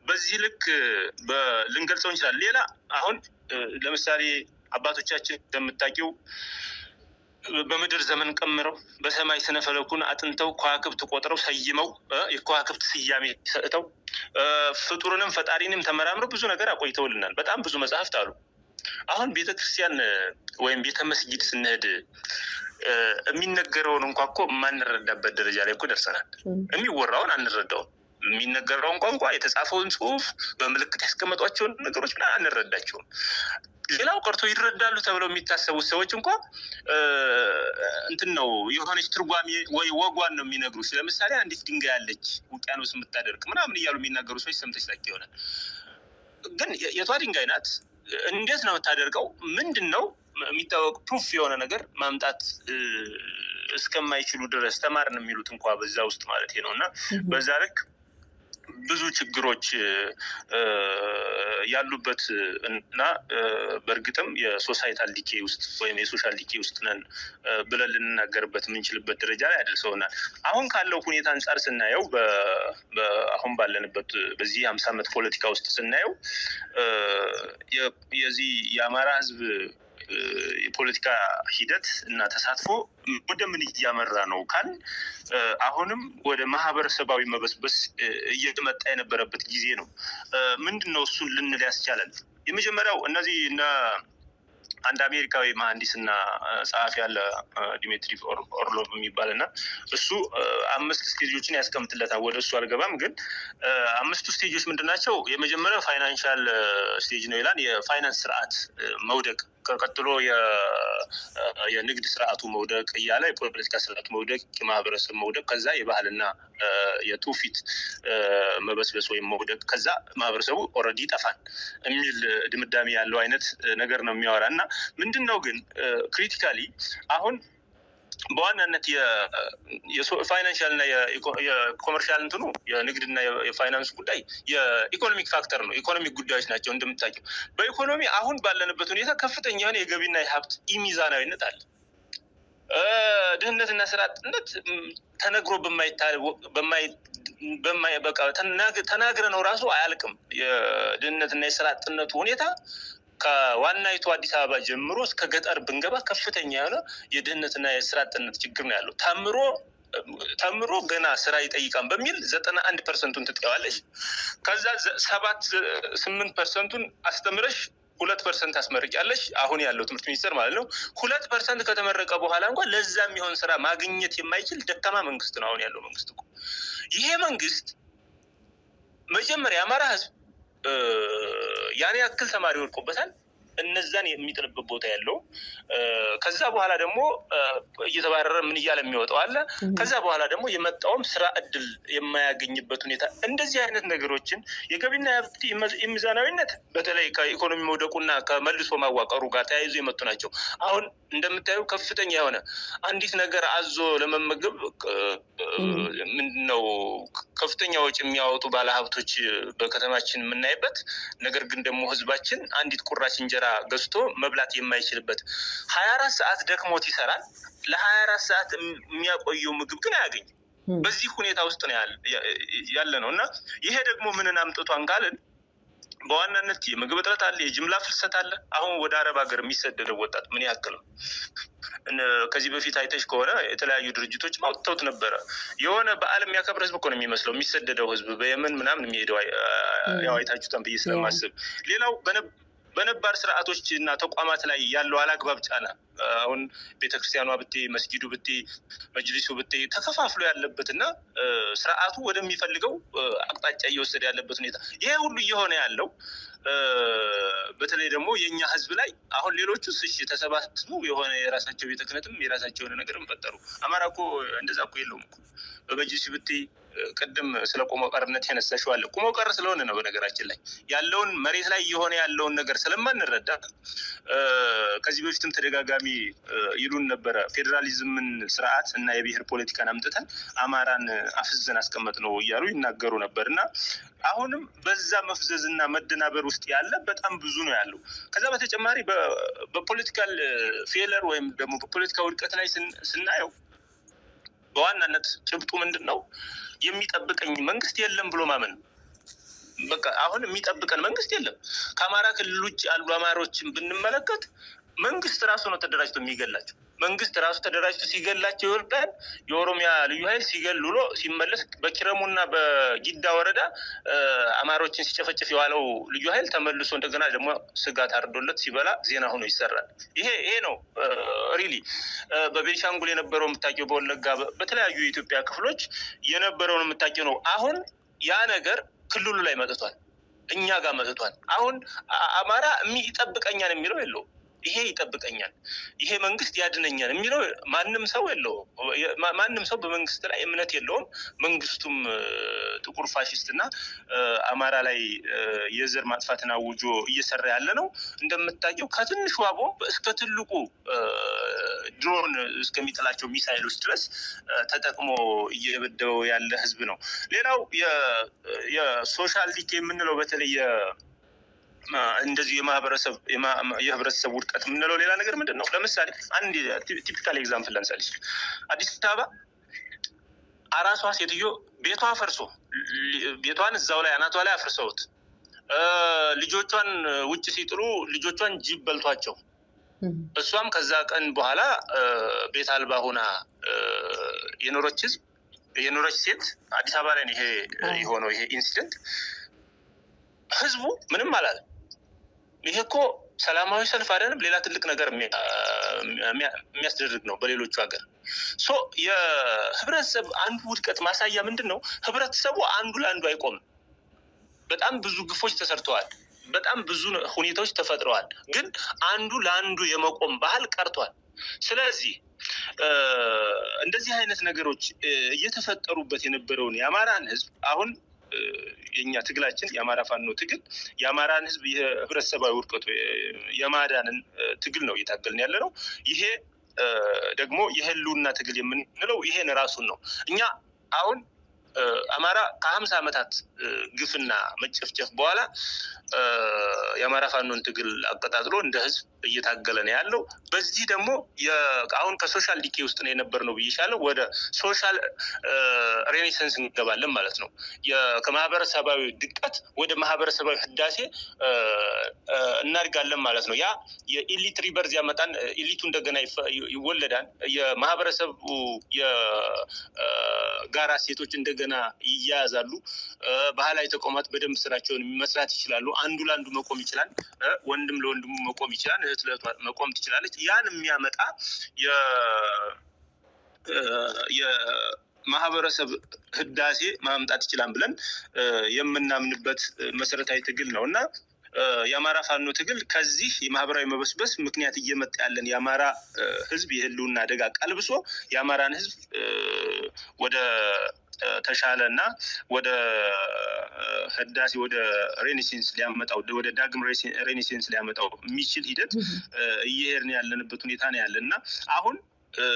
በዚህ ልክ ልንገልጸው እንችላለን። ሌላ አሁን ለምሳሌ አባቶቻችን እንደምታውቂው በምድር ዘመን ቀምረው በሰማይ ስነፈለኩን አጥንተው ከዋክብት ቆጥረው ሰይመው የከዋክብት ስያሜ ሰጥተው ፍጡርንም ፈጣሪንም ተመራምረው ብዙ ነገር አቆይተውልናል። በጣም ብዙ መጽሐፍት አሉ። አሁን ቤተክርስቲያን ወይም ቤተ መስጊድ ስንሄድ የሚነገረውን እንኳ እኮ የማንረዳበት ደረጃ ላይ እኮ ደርሰናል። የሚወራውን አንረዳውም። የሚነገረውን ቋንቋ፣ የተጻፈውን ጽሑፍ፣ በምልክት ያስቀመጧቸውን ነገሮች ምናምን አንረዳቸውም። ሌላው ቀርቶ ይረዳሉ ተብለው የሚታሰቡት ሰዎች እንኳ እንትን ነው የሆነች ትርጓሜ ወይ ወጓን ነው የሚነግሩሽ። ለምሳሌ አንዲት ድንጋይ ያለች ውቅያኖስ የምታደርቅ ምናምን እያሉ የሚናገሩ ሰዎች ሰምተሽ ታውቂ ይሆናል። ግን የቷ ድንጋይ ናት? እንዴት ነው የምታደርገው? ምንድን ነው የሚታወቅ ፕሩፍ የሆነ ነገር ማምጣት እስከማይችሉ ድረስ ተማርን የሚሉት እንኳ በዛ ውስጥ ማለት ነው። እና በዛ ልክ ብዙ ችግሮች ያሉበት እና በእርግጥም የሶሳይታል ዲኬ ውስጥ ወይም የሶሻል ዲኬ ውስጥ ነን ብለን ልንናገርበት የምንችልበት ደረጃ ላይ አድርሰውናል። አሁን ካለው ሁኔታ አንጻር ስናየው አሁን ባለንበት በዚህ 50 ዓመት ፖለቲካ ውስጥ ስናየው የዚህ የአማራ ህዝብ የፖለቲካ ሂደት እና ተሳትፎ ወደ ምን እያመራ ነው ካል አሁንም ወደ ማህበረሰባዊ መበስበስ እየመጣ የነበረበት ጊዜ ነው። ምንድን ነው እሱን ልንል ያስቻላል? የመጀመሪያው እነዚህ እና አንድ አሜሪካዊ መሐንዲስና ጸሐፊ ያለ ዲሜትሪ ኦርሎቭ የሚባልና እሱ 5 ስቴጆችን ያስቀምጥለታል። ወደ እሱ አልገባም፣ ግን 5ቱ ስቴጆች ምንድናቸው? የመጀመሪያው ፋይናንሻል ስቴጅ ነው ይላል። የፋይናንስ ስርዓት መውደቅ፣ ቀጥሎ የንግድ ስርዓቱ መውደቅ እያለ የፖለቲካ ስርዓቱ መውደቅ፣ የማህበረሰብ መውደቅ፣ ከዛ የባህልና የትውፊት መበስበስ ወይም መውደቅ፣ ከዛ ማህበረሰቡ ኦልሬዲ ይጠፋል የሚል ድምዳሜ ያለው አይነት ነገር ነው የሚያወራ እና ምንድነው ግን ክሪቲካሊ አሁን በዋናነት የፋይናንሻል እና የኮመርሻል እንትኑ የንግድና የፋይናንስ ጉዳይ የኢኮኖሚክ ፋክተር ነው። ኢኮኖሚክ ጉዳዮች ናቸው እንደምታውቂው። በኢኮኖሚ አሁን ባለንበት ሁኔታ ከፍተኛ የሆነ የገቢና የሀብት ኢሚዛናዊነት አለ። ድህነትና ስራ አጥነት ተነግሮ በቃ ተናግረ ነው ራሱ አያልቅም። የድህነትና የስራ አጥነቱ ሁኔታ ከዋናይቱ አዲስ አበባ ጀምሮ እስከ ገጠር ብንገባ ከፍተኛ የሆነ የድህነትና የስራ አጥነት ችግር ነው ያለው። ተምሮ ገና ስራ ይጠይቃል በሚል 91% ትጠዋለሽ። ከዛ 7-8% አስተምረሽ 2% አስመርቂያለሽ። አሁን ያለው ትምህርት ሚኒስቴር ማለት ነው። 2% ከተመረቀ በኋላ እንኳን ለዛ የሚሆን ስራ ማግኘት የማይችል ደካማ መንግስት ነው አሁን ያለው መንግስት እኮ። ይሄ መንግስት መጀመሪያ አማራ ህዝብ ያን ያክል ተማሪ ወድቆበታል። እነዛን የሚጥልበት ቦታ ያለው ከዛ በኋላ ደግሞ እየተባረረ ምን እያለ የሚወጣው አለ። ከዛ በኋላ ደግሞ የመጣውም ስራ እድል የማያገኝበት ሁኔታ፣ እንደዚህ አይነት ነገሮችን የገቢና የሀብት ሚዛናዊነት በተለይ ከኢኮኖሚ መውደቁና ከመልሶ ማዋቀሩ ጋር ተያይዞ የመጡ ናቸው። አሁን እንደምታዩ ከፍተኛ የሆነ አንዲት ነገር አዞ ለመመገብ ምንድነው ከፍተኛ ወጪ የሚያወጡ ባለሀብቶች በከተማችን የምናይበት፣ ነገር ግን ደግሞ ህዝባችን አንዲት ቁራሽ እንጀራ ገዝቶ መብላት የማይችልበት 24 ሰዓት ደክሞት ይሰራል። ለ24 ሰዓት የሚያቆየው ምግብ ግን አያገኝም። በዚህ ሁኔታ ውስጥ ነው ያለ ነው እና ይሄ ደግሞ ምንን አምጥቷን ካልን በዋናነት የምግብ እጥረት አለ፣ የጅምላ ፍልሰት አለ። አሁን ወደ አረብ ሀገር የሚሰደደው ወጣት ምን ያክል ነው? ከዚህ በፊት አይተሽ ከሆነ የተለያዩ ድርጅቶች አውጥተውት ነበረ። የሆነ በዓል የሚያከብር ህዝብ እኮ ነው የሚመስለው የሚሰደደው ህዝብ በየመን ምናምን የሚሄደው። ያው አይታችሁታን ብዬ ስለማስብ ሌላው በነባር ስርዓቶች እና ተቋማት ላይ ያለው አላግባብ ጫና፣ አሁን ቤተክርስቲያኗ ብቴ፣ መስጊዱ ብቴ፣ መጅሊሱ ብቴ ተከፋፍሎ ያለበት እና ስርዓቱ ወደሚፈልገው አቅጣጫ እየወሰደ ያለበት ሁኔታ፣ ይሄ ሁሉ እየሆነ ያለው በተለይ ደግሞ የኛ ህዝብ ላይ አሁን ሌሎቹ እሺ ተሰባስበው የሆነ የራሳቸው ቤተ ክህነትም የራሳቸው የሆነ ነገርም ፈጠሩ። አማራ እኮ እንደዛ እኮ የለውም እኮ። በመጅሊስ ብቴ ቅድም ስለ ቆሞ ቀርነት ያነሳሽው አለ። ቆሞ ቀር ስለሆነ ነው በነገራችን ላይ ያለውን መሬት ላይ የሆነ ያለውን ነገር ስለማንረዳ ከዚህ በፊትም ተደጋጋሚ ይሉን ነበረ። ፌዴራሊዝምን ስርዓት እና የብሔር ፖለቲካን አምጥተን አማራን አፍዘን አስቀመጥ ነው እያሉ ይናገሩ ነበር እና አሁንም በዛ መፍዘዝና መደናበር ውስጥ ያለ በጣም ብዙ ነው ያለው። ከዛ በተጨማሪ በፖለቲካል ፌለር ወይም ደግሞ በፖለቲካ ውድቀት ላይ ስናየው በዋናነት ጭብጡ ምንድን ነው? የሚጠብቀኝ መንግስት የለም ብሎ ማመን። በቃ አሁን የሚጠብቀን መንግስት የለም። ከአማራ ክልል ውጭ ያሉ አማሮችን ብንመለከት መንግስት ራሱ ነው ተደራጅቶ የሚገላቸው። መንግስት ራሱ ተደራጅቶ ሲገላቸው ይወርዳል። የኦሮሚያ ልዩ ኃይል ሲገል ውሎ ሲመለስ በኪረሙና በጊዳ ወረዳ አማሮችን ሲጨፈጭፍ የዋለው ልዩ ኃይል ተመልሶ እንደገና ደግሞ ስጋት አርዶለት ሲበላ ዜና ሆኖ ይሰራል። ይሄ ነው ሪሊ። በቤንሻንጉል የነበረው የምታውቂው፣ በወለጋ በተለያዩ የኢትዮጵያ ክፍሎች የነበረውን የምታውቂው ነው። አሁን ያ ነገር ክልሉ ላይ መጥቷል፣ እኛ ጋር መጥቷል። አሁን አማራ ይጠብቀኛል የሚለው የለውም። ይሄ ይጠብቀኛል፣ ይሄ መንግስት ያድነኛል የሚለው ማንም ሰው የለውም። ማንም ሰው በመንግስት ላይ እምነት የለውም። መንግስቱም ጥቁር ፋሽስት እና አማራ ላይ የዘር ማጥፋትን አውጆ እየሰራ ያለ ነው። እንደምታየው ከትንሿ ቦምብ እስከ ትልቁ ድሮን እስከሚጥላቸው ሚሳይሎች ድረስ ተጠቅሞ እየበደው ያለ ህዝብ ነው። ሌላው የሶሻል ዲኬ የምንለው በተለይ እንደዚህ የህብረተሰብ ውድቀት የምንለው ሌላ ነገር ምንድን ነው? ለምሳሌ አንድ ቲፒካል ኤግዛምፕል ላንሳልሽ። አዲስ አበባ አራሷ ሴትዮ ቤቷ ፈርሶ ቤቷን እዛው ላይ አናቷ ላይ አፍርሰውት ልጆቿን ውጭ ሲጥሉ ልጆቿን ጅብ በልቷቸው እሷም ከዛ ቀን በኋላ ቤት አልባ ሆና የኖረች ሴት አዲስ አበባ ላይ ይሄ የሆነው ይሄ ኢንሲደንት ህዝቡ ምንም አላለም። ይሄ እኮ ሰላማዊ ሰልፍ አይደለም ሌላ ትልቅ ነገር የሚያስደርግ ነው በሌሎቹ ሀገር። የህብረተሰብ አንዱ ውድቀት ማሳያ ምንድነው? ህብረተሰቡ አንዱ ለአንዱ አይቆምም። በጣም ብዙ ግፎች ተሰርተዋል። በጣም ብዙ ሁኔታዎች ተፈጥረዋል። ግን አንዱ ለአንዱ የመቆም ባህል ቀርቷል። ስለዚህ እንደዚህ አይነት ነገሮች እየተፈጠሩበት የነበረውን የአማራን ህዝብ አሁን የኛ ትግላችን የአማራ ፋኖ ትግል የአማራን ህዝብ የህብረተሰባዊ ውድቀቱ የማዳንን ትግል ነው እየታገልን ያለ ነው። ይሄ ደግሞ የህልውና ትግል የምንለው ይሄን ራሱን ነው። እኛ አሁን አማራ ከ50 ዓመታት ግፍና መጨፍጨፍ በኋላ የአማራ ፋኖን ትግል አቀጣጥሎ እንደ ህዝብ እየታገለ ነው ያለው። በዚህ ደግሞ አሁን ከሶሻል ዲኬ ውስጥ ነው የነበርነው ብዬሻለሁ። ወደ ሶሻል ሬኔሰንስ እንገባለን ማለት ነው። ከማህበረሰባዊ ድቀት ወደ ማህበረሰባዊ ህዳሴ እናድጋለን ማለት ነው። ያ የኢሊት ሪበርዝ ያመጣን። ኢሊቱ እንደገና ይወለዳል። የማህበረሰቡ የጋራ ሴቶች እንደገና ይያያዛሉ። ባህላዊ ተቋማት በደንብ ስራቸውን መስራት ይችላሉ። አንዱ ለአንዱ መቆም ይችላል። ወንድም ለወንድሙ መቆም ይችላል። እህት ለእህቷ መቆም ትችላለች። ያን የሚያመጣ የማህበረሰብ ህዳሴ ማምጣት ይችላል ብለን የምናምንበት መሰረታዊ ትግል ነው እና የአማራ ፋኖ ትግል ከዚህ የማህበራዊ መበስበስ ምክንያት እየመጣ ያለን የአማራ ህዝብ የህልውና አደጋ ቀልብሶ የአማራን ህዝብ ወደ ተሻለ እና ወደ ህዳሴ ወደ ሬኔሴንስ ሊያመጣው ወደ ዳግም ሬኔሴንስ ሊያመጣው የሚችል ሂደት እየሄድን ያለንበት ሁኔታ ነው ያለ እና አሁን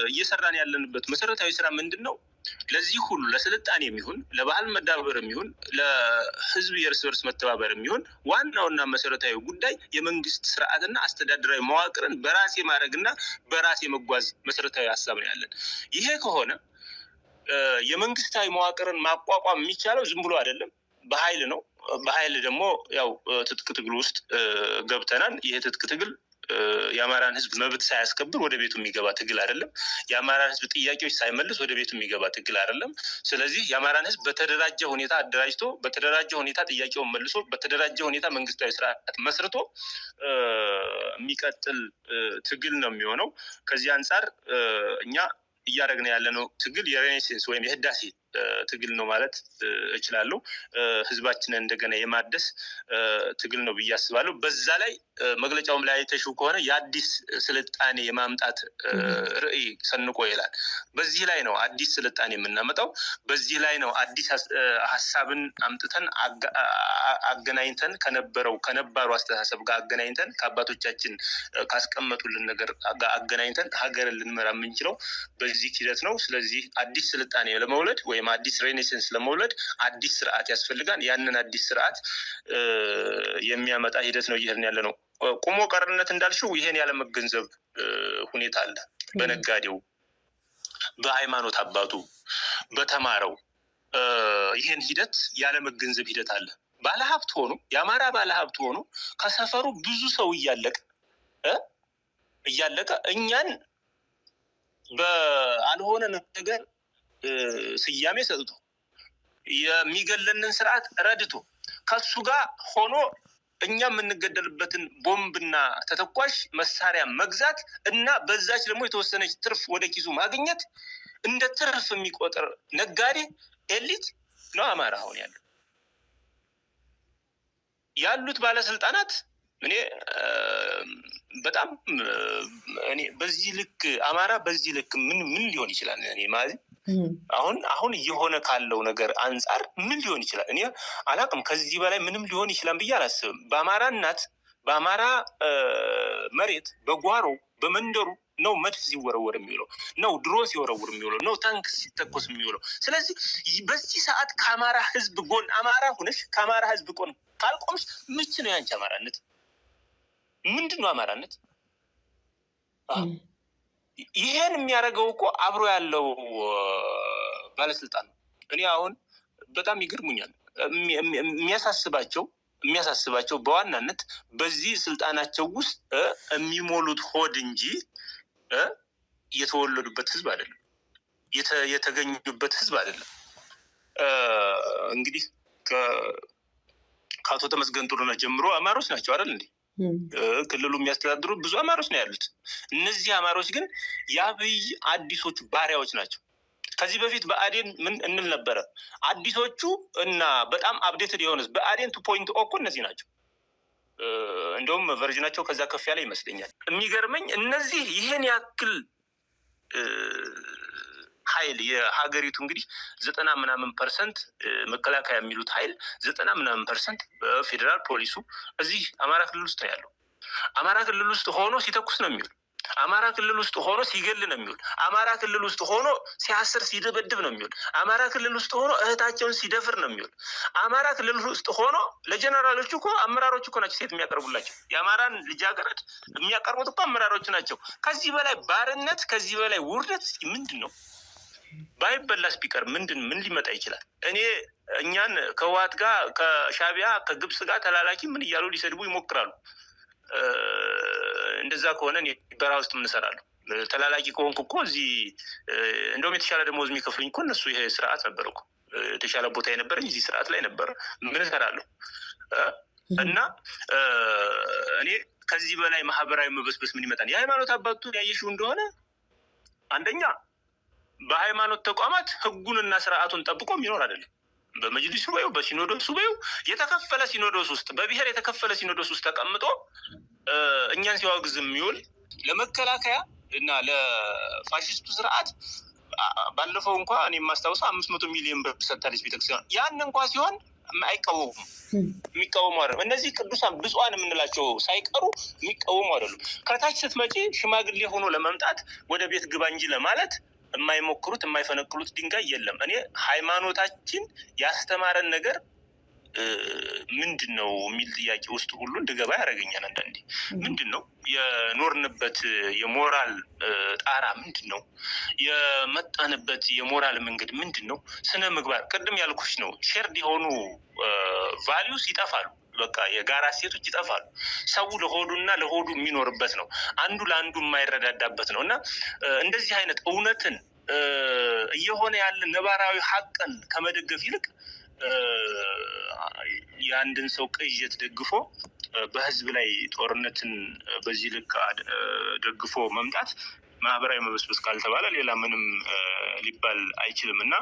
እየሰራን ያለንበት መሰረታዊ ስራ ምንድን ነው? ለዚህ ሁሉ ለስልጣኔ የሚሆን ለባህል መዳበር የሚሆን ለህዝብ የእርስ በርስ መተባበር የሚሆን ዋናውና መሰረታዊ ጉዳይ የመንግስት ስርዓትና አስተዳደራዊ መዋቅርን በራሴ ማድረግና በራሴ መጓዝ መሰረታዊ ሀሳብ ነው ያለን። ይሄ ከሆነ የመንግስታዊ መዋቅርን ማቋቋም የሚቻለው ዝም ብሎ አይደለም፣ በኃይል ነው። በኃይል ደግሞ ያው ትጥቅ ትግል ውስጥ ገብተናል። ይሄ ትጥቅ ትግል የአማራን ህዝብ መብት ሳያስከብር ወደ ቤቱ የሚገባ ትግል አይደለም። የአማራን ህዝብ ጥያቄዎች ሳይመልስ ወደ ቤቱ የሚገባ ትግል አይደለም። ስለዚህ የአማራን ህዝብ በተደራጀ ሁኔታ አደራጅቶ በተደራጀ ሁኔታ ጥያቄውን መልሶ በተደራጀ ሁኔታ መንግስታዊ ስርዓት መስርቶ የሚቀጥል ትግል ነው የሚሆነው። ከዚህ አንጻር እኛ እያደረግን ያለነው ትግል የሬኔሴንስ ወይም የህዳሴ ትግል ነው ማለት እችላለሁ። ህዝባችንን እንደገና የማደስ ትግል ነው ብዬ አስባለሁ። በዛ ላይ መግለጫውም ላይ አይተሽው ከሆነ የአዲስ ስልጣኔ የማምጣት ርዕይ ሰንቆ ይላል። በዚህ ላይ ነው አዲስ ስልጣኔ የምናመጣው። በዚህ ላይ ነው አዲስ ሀሳብን አምጥተን አገናኝተን ከነባሩ አስተሳሰብ ጋር አገናኝተን ከአባቶቻችን ካስቀመጡልን ነገር ጋር አገናኝተን ሀገርን ልንመራ የምንችለው በዚህ ሂደት ነው። ስለዚህ አዲስ ስልጣኔ ለመውለድ ወይም አዲስ ሬኔሴንስ ለመውለድ አዲስ ስርዓት ያስፈልጋል። ያንን አዲስ ስርዓት የሚያመጣ ሂደት ነው እየሄድን ያለ ነው። ቁሞ ቀርነት እንዳልሽው ይሄን ያለመገንዘብ ሁኔታ አለ። በነጋዴው፣ በሃይማኖት አባቱ፣ በተማረው ይሄን ሂደት ያለመገንዘብ ሂደት አለ። ባለሀብት ሆኖ የአማራ ባለሀብት ሆኖ ከሰፈሩ ብዙ ሰው እያለቀ እኛን በአልሆነ ነገር ስያሜ ሰጥቶ የሚገለንን ስርዓት ረድቶ ከሱ ጋር ሆኖ እኛ የምንገደልበትን ቦምብና ተተኳሽ መሳሪያ መግዛት እና በዛች ደግሞ የተወሰነች ትርፍ ወደ ኪሱ ማግኘት እንደ ትርፍ የሚቆጥር ነጋዴ ኤሊት ነው አማራ አሁን ያሉት ባለስልጣናት። እኔ በዚህ ልክ አማራ በዚህ ልክ ምን ሊሆን ይችላል? እኔ ማለት አሁን እየሆነ ካለው ነገር አንጻር ምን ሊሆን ይችላል? እኔ አላውቅም። ከዚህ በላይ ምንም ሊሆን ይችላል ብዬ አላስብም። በአማራ እናት በአማራ መሬት በጓሮ በመንደሩ ነው መድፍ ሲወረወር የሚውለው፣ ነው ድሮን ሲወረውር የሚውለው፣ ነው ታንክ ሲተኮስ የሚውለው። ስለዚህ በዚህ ሰዓት ከአማራ ህዝብ ጎን አማራ ሁነሽ ከአማራ ህዝብ ጎን ካልቆምሽ ምች ነው ያንቺ አማራነት? ምንድን ነው አማራነት? ይሄን የሚያደርገው እኮ አብሮ ያለው ባለስልጣን ነው። እኔ አሁን በጣም ይገርሙኛል። የሚያሳስባቸው በዋናነት በዚህ ስልጣናቸው ውስጥ የሚሞሉት ሆድ እንጂ የተወለዱበት ህዝብ አይደለም፣ የተገኙበት ህዝብ አይደለም። እንግዲህ ከአቶ ተመስገን ጥሩነህ ጀምሮ አማሮች ናቸው አይደል እንዴ? ክልሉ የሚያስተዳድሩ ብዙ አማሮች ነው ያሉት። እነዚህ አማሮች ግን የአብይ አዲሶቹ ባሪያዎች ናቸው። ከዚህ በፊት በአዴን ምን እንል ነበረ? አዲሶቹ እና በጣም አፕዴትድ የሆነ በአዴን 2.0 እኮ እነዚህ ናቸው። እንደውም ቨርዥናቸው ከዛ ከፍ ያለ ይመስለኛል። የሚገርመኝ እነዚህ ይሄን ያክል ኃይል የሀገሪቱ እንግዲህ 90% መከላከያ የሚሉት ኃይል 90% በፌዴራል ፖሊሱ እዚህ አማራ ክልል ውስጥ ነው ያለው። አማራ ክልል ውስጥ ሆኖ ሲተኩስ ነው የሚውል። አማራ ክልል ውስጥ ሆኖ ሲገል ነው የሚውል። አማራ ክልል ውስጥ ሆኖ ሲያስር ሲደበድብ ነው የሚውል። አማራ ክልል ውስጥ ሆኖ እህታቸውን ሲደፍር ነው የሚውል። አማራ ክልል ውስጥ ሆኖ ለጀነራሎቹ እኮ አመራሮቹ እኮ ናቸው ሴት የሚያቀርቡላቸው። የአማራን ልጃገረድ የሚያቀርቡት እኮ አመራሮቹ ናቸው። ከዚህ በላይ ባርነት፣ ከዚህ በላይ ውርደት ምንድን ነው? ባይበላስ ቢቀር ምን ሊመጣ ይችላል? እኛን ከህወሓት ጋር ከሻቢያ ከግብጽ ጋር ተላላኪ ምን እያሉ ሊሰድቡ ይሞክራሉ። እንደዛ ከሆነ እኔ በረሃ ውስጥ ምን እሰራለሁ? ተላላኪ ከሆንኩ እኮ እዚህ እንደውም የተሻለ ደሞዝ የሚከፍሉኝ እኮ እነሱ ይሄ ስርዓት ነበር እኮ የተሻለ ቦታ የነበረኝ እዚህ ስርዓት ላይ ነበር። ምን እሰራለሁ? እና እኔ ከዚህ በላይ ማህበራዊ መበስበስ ምን ይመጣል? የሃይማኖት አባቱን ያየሽው እንደሆነ አንደኛ በሃይማኖት ተቋማት ህጉንና ስርዓቱን ጠብቆ የሚኖር አይደለም። በመጅሊሱ በይው በሲኖዶሱ በይው የተከፈለ ሲኖዶስ ውስጥ በብሔር የተከፈለ ሲኖዶስ ውስጥ ተቀምጦ እኛን ሲዋግዝ የሚውል ለመከላከያ እና ለፋሽስቱ ስርዓት ባለፈው እንኳ እኔ የማስታውሰው 500 ሚሊዮን ብር ሰጥታለች ቤተክርስቲያን። ያን እንኳ ሲሆን አይቃወሙም። የሚቃወሙ አይደሉም። እነዚህ ቅዱሳን ብፁዓን የምንላቸው ሳይቀሩ የሚቃወሙ አይደሉም። ከታች ስትመጪ ሽማግሌ ሆኖ ለመምጣት ወደ ቤት ግባ እንጂ ለማለት የማይሞክሩት የማይፈነቅሉት ድንጋይ የለም። እኔ ሃይማኖታችን ያስተማረን ነገር ምንድን ነው የሚል ጥያቄ ውስጥ ሁሉ እንድገባ ያደርገኛል። አንዳንዴ ምንድን ነው የኖርንበት የሞራል ጣራ ምንድን ነው? የመጣንበት የሞራል መንገድ ምንድን ነው? ስነ ምግባር ቅድም ያልኩሽ ነው። ሼርድ የሆኑ ቫሊዩስ ይጠፋሉ። በቃ የጋራ ሴቶች ይጠፋሉ። ሰው ለሆዱና ለሆዱ የሚኖርበት ነው። አንዱ ለአንዱ የማይረዳዳበት ነው። እና እንደዚህ አይነት እውነትን እየሆነ ያለ ነባራዊ ሀቅን ከመደገፍ ይልቅ የአንድን ሰው ቅዠት ደግፎ በህዝብ ላይ ጦርነትን በዚህ ልክ ደግፎ መምጣት ማህበራዊ መበስበስ ካልተባለ ሌላ ምንም ሊባል አይችልም። እና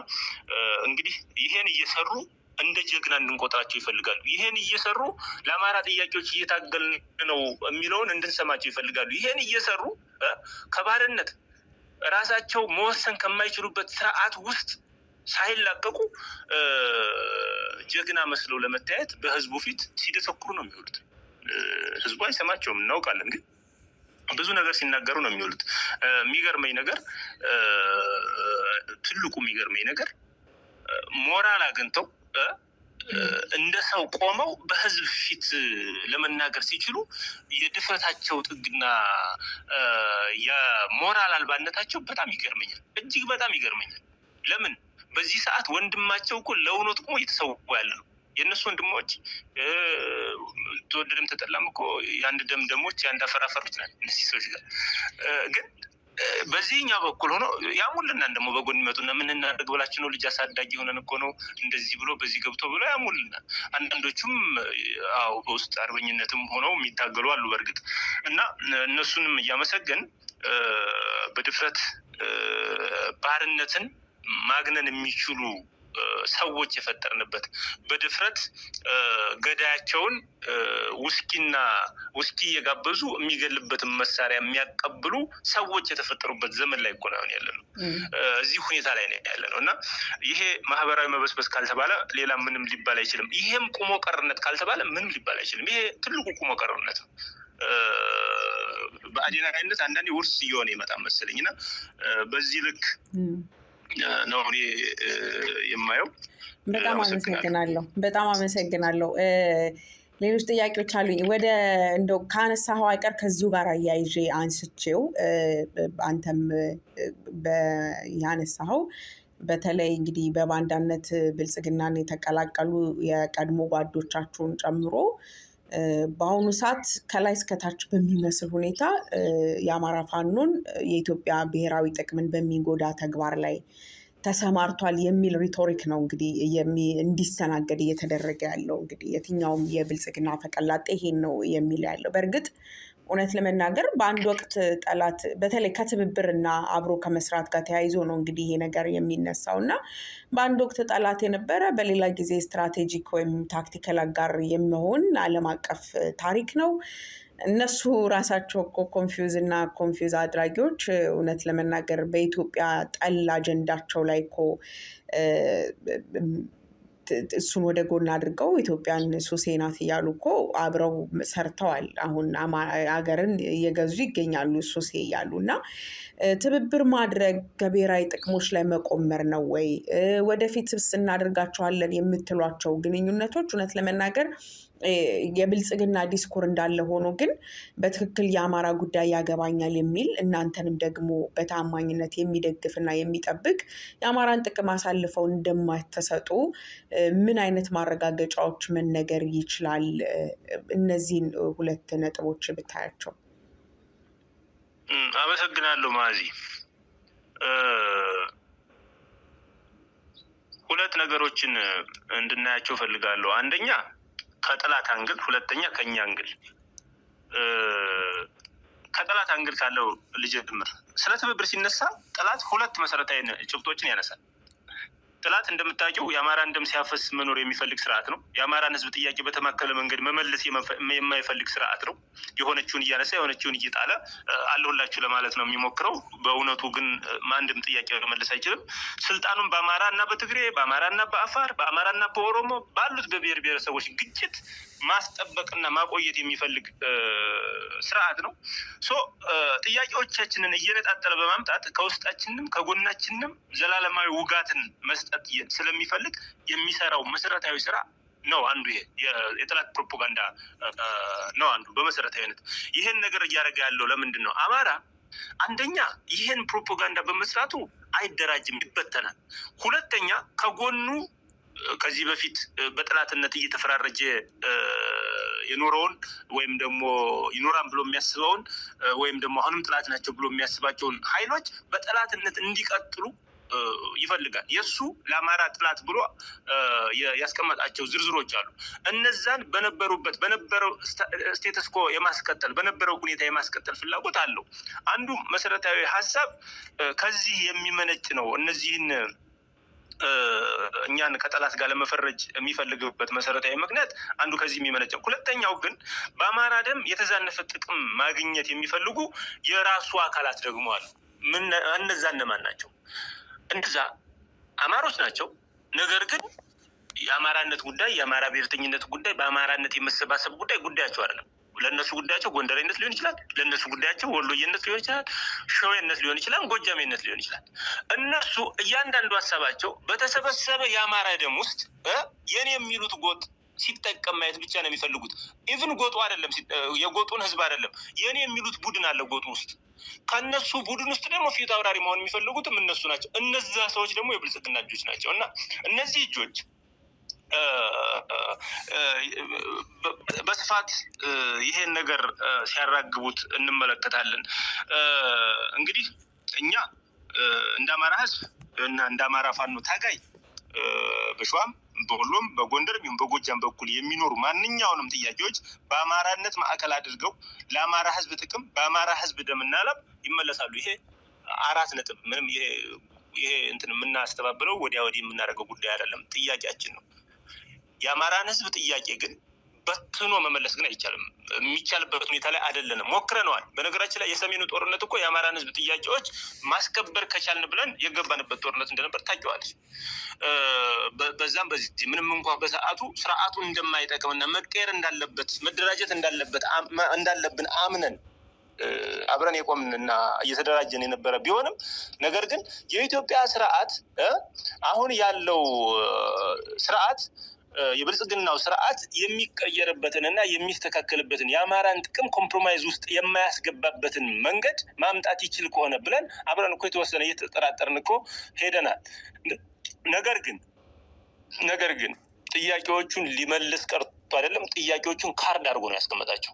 እንግዲህ ይሄን እየሰሩ እንደ ጀግና እንድንቆጥራቸው ይፈልጋሉ። ይሄን እየሰሩ ለአማራ ጥያቄዎች እየታገልን ነው የሚለውን እንድንሰማቸው ይፈልጋሉ። ይሄን እየሰሩ ከባርነት ራሳቸው መወሰን ከማይችሉበት ስርዓት ውስጥ ሳይላቀቁ ጀግና መስለው ለመታየት በህዝቡ ፊት ሲደሰኩሩ ነው የሚውሉት። ህዝቡ አይሰማቸውም እናውቃለን፣ ግን ብዙ ነገር ሲናገሩ ነው የሚውሉት። የሚገርመኝ ነገር ትልቁ የሚገርመኝ ነገር ሞራል አግኝተው እንደ ሰው ቆመው በህዝብ ፊት ለመናገር ሲችሉ የድፍረታቸው ጥግና የሞራል አልባነታቸው በጣም ይገርመኛል፣ እጅግ በጣም ይገርመኛል። ለምን በዚህ ሰዓት ወንድማቸው እኮ ለእውነት ቆሞ እየተሰዋ ያለ ነው። የእነሱ ወንድሞች ተወደደም ተጠላም እኮ የአንድ ደም ደሞች የአንድ አፈራፈሮች ናቸው እነዚህ ሰዎች ጋር። ግን በዚህኛው በኩል ሆኖ ያሙልናን ደግሞ በጎን ይመጡና ምን እናደርግ ብላችሁ ነው? ልጅ አሳዳጊ ሆነን እኮ ነው እንደዚህ ብሎ በዚህ ገብቶ ብሎ ያሙልናል። አንዳንዶቹም አዎ በውስጥ አርበኝነትም ሆነው የሚታገሉ አሉ በእርግጥ። እና እነሱንም እያመሰገን በድፍረት ባርነትን ማግነን የሚችሉ ሰዎች የፈጠርንበት በድፍረት ገዳያቸውን ውስኪ እየጋበዙ የሚገልበትን መሳሪያ የሚያቀብሉ ሰዎች የተፈጠሩበት ዘመን ላይ እኮ ነው ያለ ነው። እዚህ ሁኔታ ላይ ነው ያለ ነው። እና ይሄ ማህበራዊ መበስበስ ካልተባለ ሌላ ምንም ሊባል አይችልም። ይሄም ቁሞ ቀርነት ካልተባለ ምንም ሊባል አይችልም። ይሄ ትልቁ ቁሞ ቀርነት ነው። በአዴናዊነት አንዳንዴ ውርስ እየሆነ ይመጣ መሰለኝ እና በዚህ ልክ ነው እኔ የማየው። በጣም አመሰግናለሁ። ሌሎች ጥያቄዎች አሉኝ። ወደ እንደው ካነሳኸው አይቀር ከዚሁ ጋር አያይዤ አንስቼው አንተም ያነሳኸው በተለይ እንግዲህ በባንዳነት ብልጽግናን የተቀላቀሉ የቀድሞ ጓዶቻችሁን ጨምሮ በአሁኑ ሰዓት ከላይ እስከታች በሚመስል ሁኔታ የአማራ ፋኖን የኢትዮጵያ ብሔራዊ ጥቅምን በሚጎዳ ተግባር ላይ ተሰማርቷል የሚል ሪቶሪክ ነው እንግዲህ እንዲስተናገድ እየተደረገ ያለው። እንግዲህ የትኛውም የብልጽግና ፈቀላጤ ይሄን ነው የሚል ያለው። በእርግጥ እውነት ለመናገር በአንድ ወቅት ጠላት በተለይ ከትብብርና አብሮ ከመስራት ጋር ተያይዞ ነው እንግዲህ ይሄ ነገር የሚነሳው እና በአንድ ወቅት ጠላት የነበረ በሌላ ጊዜ ስትራቴጂክ ወይም ታክቲካል አጋር የሚሆን ዓለም አቀፍ ታሪክ ነው። እነሱ ራሳቸው እኮ ኮንፊውዝ አድራጊዎች እውነት ለመናገር በኢትዮጵያ ጠል አጀንዳቸው ላይ እኮ እሱን ወደ ጎን አድርገው ኢትዮጵያን ሱሴ ናት እያሉ እኮ አብረው ሰርተዋል። አሁን ሀገርን እየገዙ ይገኛሉ ሱሴ እያሉ እና ትብብር ማድረግ ከብሔራዊ ጥቅሞች ላይ መቆመር ነው ወይ? ወደፊት እናደርጋቸዋለን የምትሏቸው ግንኙነቶች እውነት ለመናገር የብልጽግና ዲስኮር እንዳለ ሆኖ ግን በትክክል የአማራ ጉዳይ ያገባኛል የሚል እናንተንም ደግሞ በታማኝነት የሚደግፍና የሚጠብቅ የአማራን ጥቅም አሳልፈው እንደማትሰጡ ምን አይነት ማረጋገጫዎች መነገር ይችላል? እነዚህን ሁለት ነጥቦች ብታያቸው። አመሰግናለሁ ማዚ። ሁለት ነገሮችን እንድናያቸው ፈልጋለሁ። አንደኛ ከጠላት አንግል፣ ሁለተኛ ከኛ አንግል። ከጠላት አንግል ካለው ልጀምር። ስለ ትብብር ሲነሳ ጠላት ሁለት መሰረታዊ ጭብጦችን ያነሳል። ጠላት እንደምታውቂው የአማራን ደም ሲያፈስ መኖር የሚፈልግ ስርዓት ነው። የአማራን ሕዝብ ጥያቄ በተማከለ መንገድ መመለስ የማይፈልግ ስርዓት ነው። የሆነችውን እያነሳ የሆነችውን እየጣለ አለሁላችሁ ለማለት ነው የሚሞክረው። በእውነቱ ግን ማንድም ጥያቄ መመለስ አይችልም። ስልጣኑን በአማራ እና በትግሬ፣ በአማራ እና በአፋር፣ በአማራ እና በኦሮሞ ባሉት በብሔር ብሔረሰቦች ግጭት ማስጠበቅና ማቆየት የሚፈልግ ስርዓት ነው። ጥያቄዎቻችንን እየነጣጠለ በማምጣት ከውስጣችንም ከጎናችንም ዘላለማዊ ውጋትን መስጠት ስለሚፈልግ የሚሰራው መሰረታዊ ስራ ነው። አንዱ ይሄ የጠላት ፕሮፓጋንዳ ነው። አንዱ በመሰረታዊነት ይሄን ነገር እያደረገ ያለው ለምንድን ነው? አማራ አንደኛ ይሄን ፕሮፓጋንዳ በመስራቱ አይደራጅም፣ ይበተናል። ሁለተኛ ከጎኑ ከዚህ በፊት በጠላትነት እየተፈራረጀ የኖረውን ወይም ደግሞ ይኖራን ብሎ የሚያስበውን ወይም ደግሞ አሁንም ጠላት ናቸው ብሎ የሚያስባቸውን ኃይሎች በጠላትነት እንዲቀጥሉ ይፈልጋል። የሱ ለአማራ ጠላት ብሎ ያስቀመጣቸው ዝርዝሮች አሉ። እነዛን በነበረው ስቴተስ ኮ የማስቀጠል በነበረው ሁኔታ የማስቀጠል ፍላጎት አለው። አንዱ መሰረታዊ ሀሳብ ከዚህ የሚመነጭ ነው። እነዚህን እኛን ከጠላት ጋር ለመፈረጅ የሚፈልግበት መሰረታዊ ምክንያት አንዱ ከዚህ የሚመነጨው። ሁለተኛው ግን በአማራ ደም የተዛነፈ ጥቅም ማግኘት የሚፈልጉ የራሱ አካላት ደግሞ አሉ። እነዛ እነማን ናቸው? እነዛ አማሮች ናቸው። ነገር ግን የአማራነት ጉዳይ፣ የአማራ ብሔርተኝነት ጉዳይ፣ በአማራነት የመሰባሰብ ጉዳይ ጉዳያቸው አይደለም። ለእነሱ ጉዳያቸው ጎንደሬነት ሊሆን ይችላል። ለእነሱ ጉዳያቸው ወሎዬነት ሊሆን ይችላል፣ ሸዌነት ሊሆን ይችላል፣ ጎጃሜነት ሊሆን ይችላል። እነሱ እያንዳንዱ ሀሳባቸው በተሰበሰበ የአማራ ደም ውስጥ የኔ የሚሉት ጎጥ ሲጠቀም ማየት ብቻ ነው የሚፈልጉት። ኢቭን ጎጡ አይደለም፣ የጎጡን ህዝብ አይደለም፣ የኔ የሚሉት ቡድን አለ ጎጡ ውስጥ። ከነሱ ቡድን ውስጥ ደግሞ ፊት አውራሪ መሆን የሚፈልጉትም እነሱ ናቸው። እነዛ ሰዎች ደግሞ የብልጽግና እጆች ናቸው። እና እነዚህ እጆች በስፋት ይሄን ነገር ሲያራግቡት እንመለከታለን። እንግዲህ እኛ እንደ አማራ ህዝብ እና እንደ አማራ ፋኖ ታጋይ በሸዋም በሁሉም በጎንደር ቢሆን በጎጃም በኩል የሚኖሩ ማንኛውንም ጥያቄዎች በአማራነት ማዕከል አድርገው ለአማራ ህዝብ ጥቅም በአማራ ህዝብ ደምና ላብ ይመለሳሉ። ይሄ አራት ነጥብ። ምንም ይሄ እንትን የምናስተባብለው ወዲያ ወዲህ የምናደርገው ጉዳይ አይደለም፣ ጥያቄያችን ነው። የአማራን ህዝብ ጥያቄ ግን በትኖ መመለስ ግን አይቻልም። የሚቻልበት ሁኔታ ላይ አይደለንም። ሞክረነዋል። በነገራችን ላይ የሰሜኑ ጦርነት እኮ የአማራን ህዝብ ጥያቄዎች ማስከበር ከቻልን ብለን የገባንበት ጦርነት እንደነበር ታውቂዋለሽ። በዛም በዚህ ምንም እንኳን በሰዓቱ ስርዓቱን እንደማይጠቅምና መቀየር እንዳለበት መደራጀት እንዳለብን አምነን አብረን የቆምንና እየተደራጀን የነበረ ቢሆንም ነገር ግን የኢትዮጵያ ስርዓት አሁን ያለው ስርዓት የብልጽግናው ስርዓት የሚቀየርበትን እና የሚስተካከልበትን የአማራን ጥቅም ኮምፕሮማይዝ ውስጥ የማያስገባበትን መንገድ ማምጣት ይችል ከሆነ ብለን አብረን እኮ የተወሰነ እየተጠራጠርን እኮ ሄደናል። ነገር ግን ጥያቄዎቹን ሊመልስ ቀርቶ አይደለም፣ ጥያቄዎቹን ካርድ አድርጎ ነው ያስቀመጣቸው።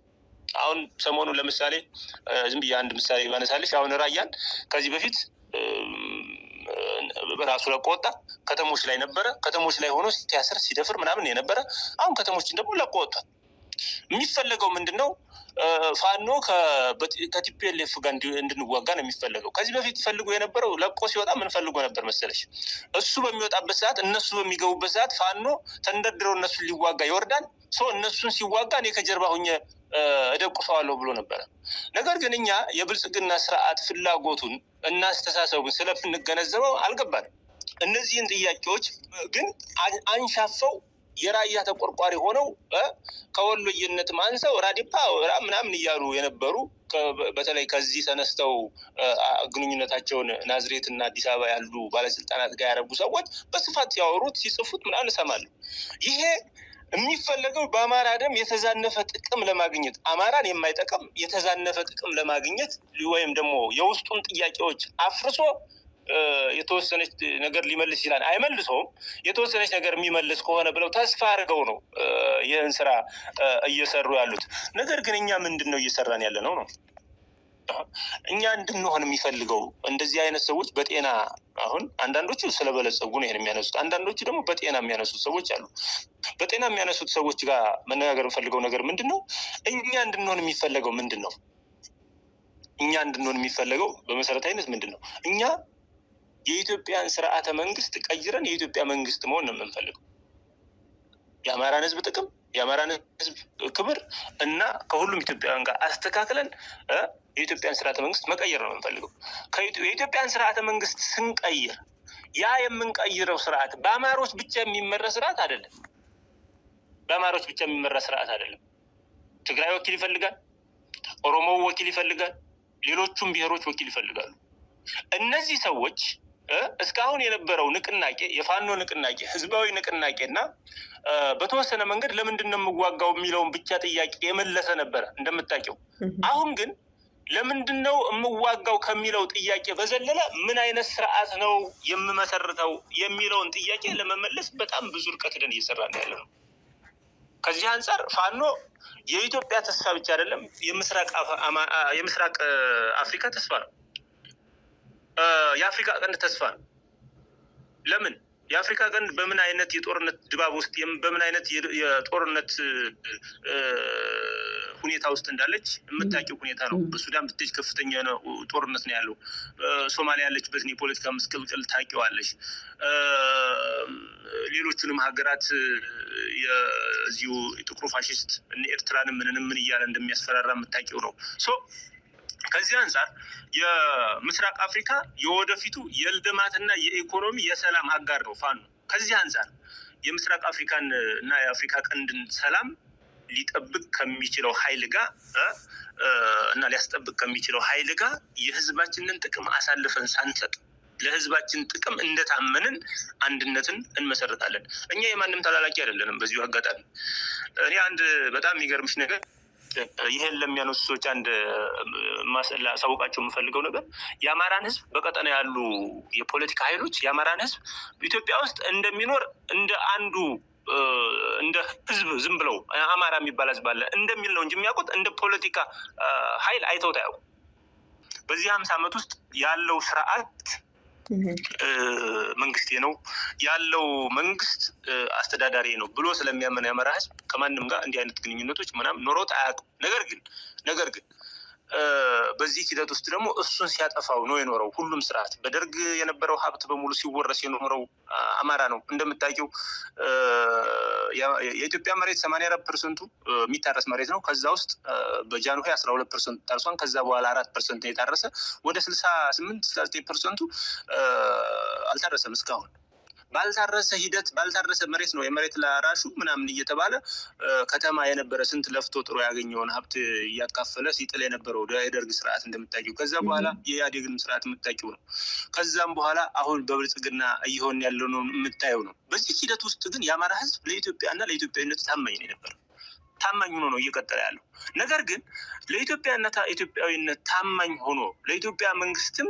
አሁን ሰሞኑን ለምሳሌ ዝም ብዬ አንድ ምሳሌ ባነሳልሽ፣ አሁን ራያን ከዚህ በፊት ራሱ ለቆ ወጣ። ከተሞች ላይ ነበረ። ከተሞች ላይ ሆኖ ሲያስር ሲደፍር ምናምን የነበረ አሁን ከተሞችን ደግሞ ለቆ ወጥቷል። የሚፈለገው ምንድነው? ፋኖ ከቲፒኤልኤፍ ጋር እንድንዋጋ ነው የሚፈለገው። ከዚህ በፊት ፈልጎ የነበረው ለቆ ሲወጣ ምን ፈልጎ ነበር መሰለሽ? እሱ በሚወጣበት ሰዓት እነሱ በሚገቡበት ሰዓት ፋኖ ተንደርድረው እነሱን ሊዋጋ ይወርዳል። እነሱን ሲዋጋ እኔ ከጀርባ ሁኜ እደቁሰዋለሁ ብሎ ነበረ። ነገር ግን እኛ የብልጽግና ስርዓት ፍላጎቱን እና አስተሳሰቡን ስለምንገነዘበው አልገባንም። እነዚህን ጥያቄዎች ግን አንሻፈው የራያ ተቆርቋሪ ሆነው ከወሎየነት ማንሰው ራዲፓ ምናምን እያሉ የነበሩ በተለይ ከዚህ ተነስተው ግንኙነታቸውን ናዝሬት እና አዲስ አበባ ያሉ ባለስልጣናት ጋር ያደረጉ ሰዎች በስፋት ሲያወሩት ሲጽፉት ምናምን እሰማለሁ። ይሄ የሚፈለገው በአማራ ደም የተዛነፈ ጥቅም ለማግኘት አማራን የማይጠቅም የተዛነፈ ጥቅም ለማግኘት ወይም ደግሞ የውስጡን ጥያቄዎች አፍርሶ የተወሰነች ነገር ሊመልስ ይችላል። አይመልሰውም። የተወሰነች ነገር የሚመልስ ከሆነ ብለው ተስፋ አድርገው ነው ይህን ስራ እየሰሩ ያሉት። ነገር ግን እኛ ምንድን ነው እየሰራን ያለ ነው? እኛ እንድንሆን የሚፈልገው እንደዚህ አይነት ሰዎች በጤና አሁን አንዳንዶቹ ስለበለጸጉ ነው ይሄን የሚያነሱት። አንዳንዶቹ ደግሞ በጤና የሚያነሱት ሰዎች አሉ። በጤና የሚያነሱት ሰዎች ጋር መነጋገር የምፈልገው ነገር ምንድን ነው? እኛ እንድንሆን የሚፈለገው ምንድን ነው? እኛ እንድንሆን የሚፈለገው በመሰረታዊነት ምንድን ነው? እኛ የኢትዮጵያን ስርዓተ መንግስት ቀይረን የኢትዮጵያ መንግስት መሆን ነው የምንፈልገው። የአማራን ህዝብ ጥቅም፣ የአማራን ህዝብ ክብር እና ከሁሉም ኢትዮጵያውያን ጋር አስተካክለን የኢትዮጵያን ስርዓተ መንግስት መቀየር ነው የምንፈልገው። የኢትዮጵያን ስርዓተ መንግስት ስንቀይር ያ የምንቀይረው ስርዓት በአማሮች ብቻ የሚመራ ስርዓት አይደለም። በአማሮች ብቻ የሚመራ ስርዓት አይደለም። ትግራይ ወኪል ይፈልጋል፣ ኦሮሞ ወኪል ይፈልጋል፣ ሌሎቹም ብሔሮች ወኪል ይፈልጋሉ። እነዚህ ሰዎች እስካሁን የነበረው ንቅናቄ የፋኖ ንቅናቄ ህዝባዊ ንቅናቄ እና በተወሰነ መንገድ ለምንድን ነው የምዋጋው የሚለውን ብቻ ጥያቄ የመለሰ ነበረ እንደምታውቂው። አሁን ግን ለምንድን ነው የምዋጋው ከሚለው ጥያቄ በዘለለ ምን አይነት ስርዓት ነው የምመሰርተው የሚለውን ጥያቄ ለመመለስ በጣም ብዙ ርቀት ሄደን እየሰራን ያለ ነው። ከዚህ አንጻር ፋኖ የኢትዮጵያ ተስፋ ብቻ አይደለም፣ የምስራቅ አፍሪካ ተስፋ ነው። የአፍሪካ ቀንድ ተስፋ ነው። ለምን? የአፍሪካ ቀንድ በምን አይነት የጦርነት ድባብ ውስጥ በምን አይነት የጦርነት ሁኔታ ውስጥ እንዳለች የምታውቂው ሁኔታ ነው። በሱዳን ብትሄጂ ከፍተኛ ጦርነት ነው ያለው። ሶማሊያ ያለችበትን የፖለቲካ ምስቅልቅል ታውቂዋለሽ። ሌሎቹንም ሀገራት የዚሁ ጥቁሩ ፋሽስት ኤርትራንም ምን እያለ እንደሚያስፈራራ የምታውቂው ነው። ከዚህ አንጻር የምስራቅ አፍሪካ የወደፊቱ የልማትና የኢኮኖሚ የሰላም አጋር ነው ፋኖ። ከዚህ አንጻር የምስራቅ አፍሪካን እና የአፍሪካ ቀንድን ሰላም ሊጠብቅ ከሚችለው ኃይል ጋር እና ሊያስጠብቅ ከሚችለው ኃይል ጋር የህዝባችንን ጥቅም አሳልፈን ሳንሰጥ ለህዝባችን ጥቅም እንደታመንን አንድነትን እንመሰርታለን። እኛ የማንም ተላላኪ አይደለንም። በዚሁ አጋጣሚ እኔ አንድ በጣም የሚገርምሽ ነገር ይሄን ለሚያነሱ ሰዎች አንድ ማሳወቃቸው የምፈልገው ነገር የአማራን ህዝብ በቀጠና ያሉ የፖለቲካ ኃይሎች የአማራን ህዝብ ኢትዮጵያ ውስጥ እንደሚኖር እንደ አንዱ እንደ ህዝብ ዝም ብለው አማራ የሚባል ህዝብ አለ እንደሚል ነው እንጂ የሚያውቁት እንደ ፖለቲካ ኃይል አይተውት አያውቁም። በዚህ 50 ዓመት ውስጥ ያለው ስርዓት መንግስቴ ነው ያለው መንግስት አስተዳዳሪ ነው ብሎ ስለሚያመን የአማራ ህዝብ ከማንም ጋር እንዲህ አይነት ግንኙነቶች ምናምን ኖሮት አያውቅም። ነገር ግን በዚህ ሂደት ውስጥ ደግሞ እሱን ሲያጠፋው ነው የኖረው። ሁሉም ስርዓት በደርግ የነበረው ሀብት በሙሉ ሲወረስ የኖረው አማራ ነው። እንደምታውቂው የኢትዮጵያ መሬት 84% የሚታረስ መሬት ነው። ከዛ ውስጥ በጃንሆይ 12% ታርሷን። ከዛ በኋላ 4% የታረሰ ወደ 68-69% አልታረሰም እስካሁን። ባልታረሰ ሂደት ባልታረሰ መሬት ነው የመሬት ላራሹ ምናምን እየተባለ ከተማ የነበረ ስንት ለፍቶ ጥሮ ያገኘውን ሀብት እያካፈለ ሲጥል የነበረው የደርግ ስርዓት እንደምታውቂው። ከዛ በኋላ የኢህአዴግን ስርዓት የምታውቂው ነው። ከዛም በኋላ አሁን በብልጽግና እየሆን ያለው ነው የምታየው ነው። በዚህ ሂደት ውስጥ ግን የአማራ ህዝብ ለኢትዮጵያና ለኢትዮጵያዊነት ታማኝ ነው የነበረ። ታማኝ ሆኖ ነው እየቀጠለ ያለው። ነገር ግን ለኢትዮጵያና ኢትዮጵያዊነት ታማኝ ሆኖ ለኢትዮጵያ መንግስትም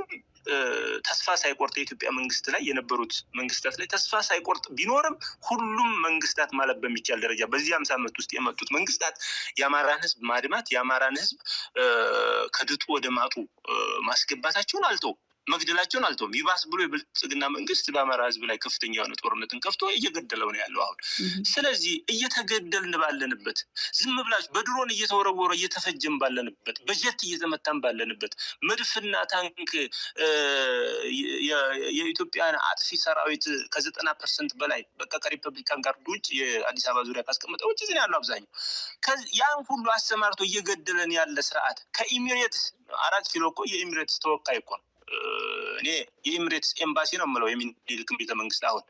ተስፋ ሳይቆርጥ የኢትዮጵያ መንግስት ላይ የነበሩት መንግስታት ላይ ተስፋ ሳይቆርጥ ቢኖርም ሁሉም መንግስታት ማለት በሚቻል ደረጃ በዚህ 50 ዓመት ውስጥ የመጡት መንግስታት የአማራን ህዝብ ማድማት የአማራን ህዝብ ከድጡ ወደ ማጡ ማስገባታቸውን አልተውም። መግደላቸውን አልተውም። ይባስ ብሎ የብልጽግና መንግስት በአማራ ህዝብ ላይ ከፍተኛ የሆነ ጦርነትን ከፍቶ እየገደለው ነው ያለው አሁን። ስለዚህ እየተገደልን ባለንበት፣ ዝም ብላችሁ በድሮን እየተወረወረ እየተፈጀን ባለንበት፣ በጀት እየተመታን ባለንበት፣ መድፍና ታንክ የኢትዮጵያን አጥፊ ሰራዊት ከ90% በላይ በቃ ከሪፐብሊካን ጋርድ ውጭ የአዲስ አበባ ዙሪያ ካስቀመጠ ውጭ እዚህ ያለው አብዛኛው ያን ሁሉ አሰማርቶ እየገደለን ያለ ስርዓት ከኢሚሬትስ 4 ኪሎ እኮ የኢሚሬትስ ተወካይ እኮ ነው። እኔ የኢሚሬትስ ኤምባሲ ነው የምለው የሚኒልክም ቤተ መንግስት አሁን።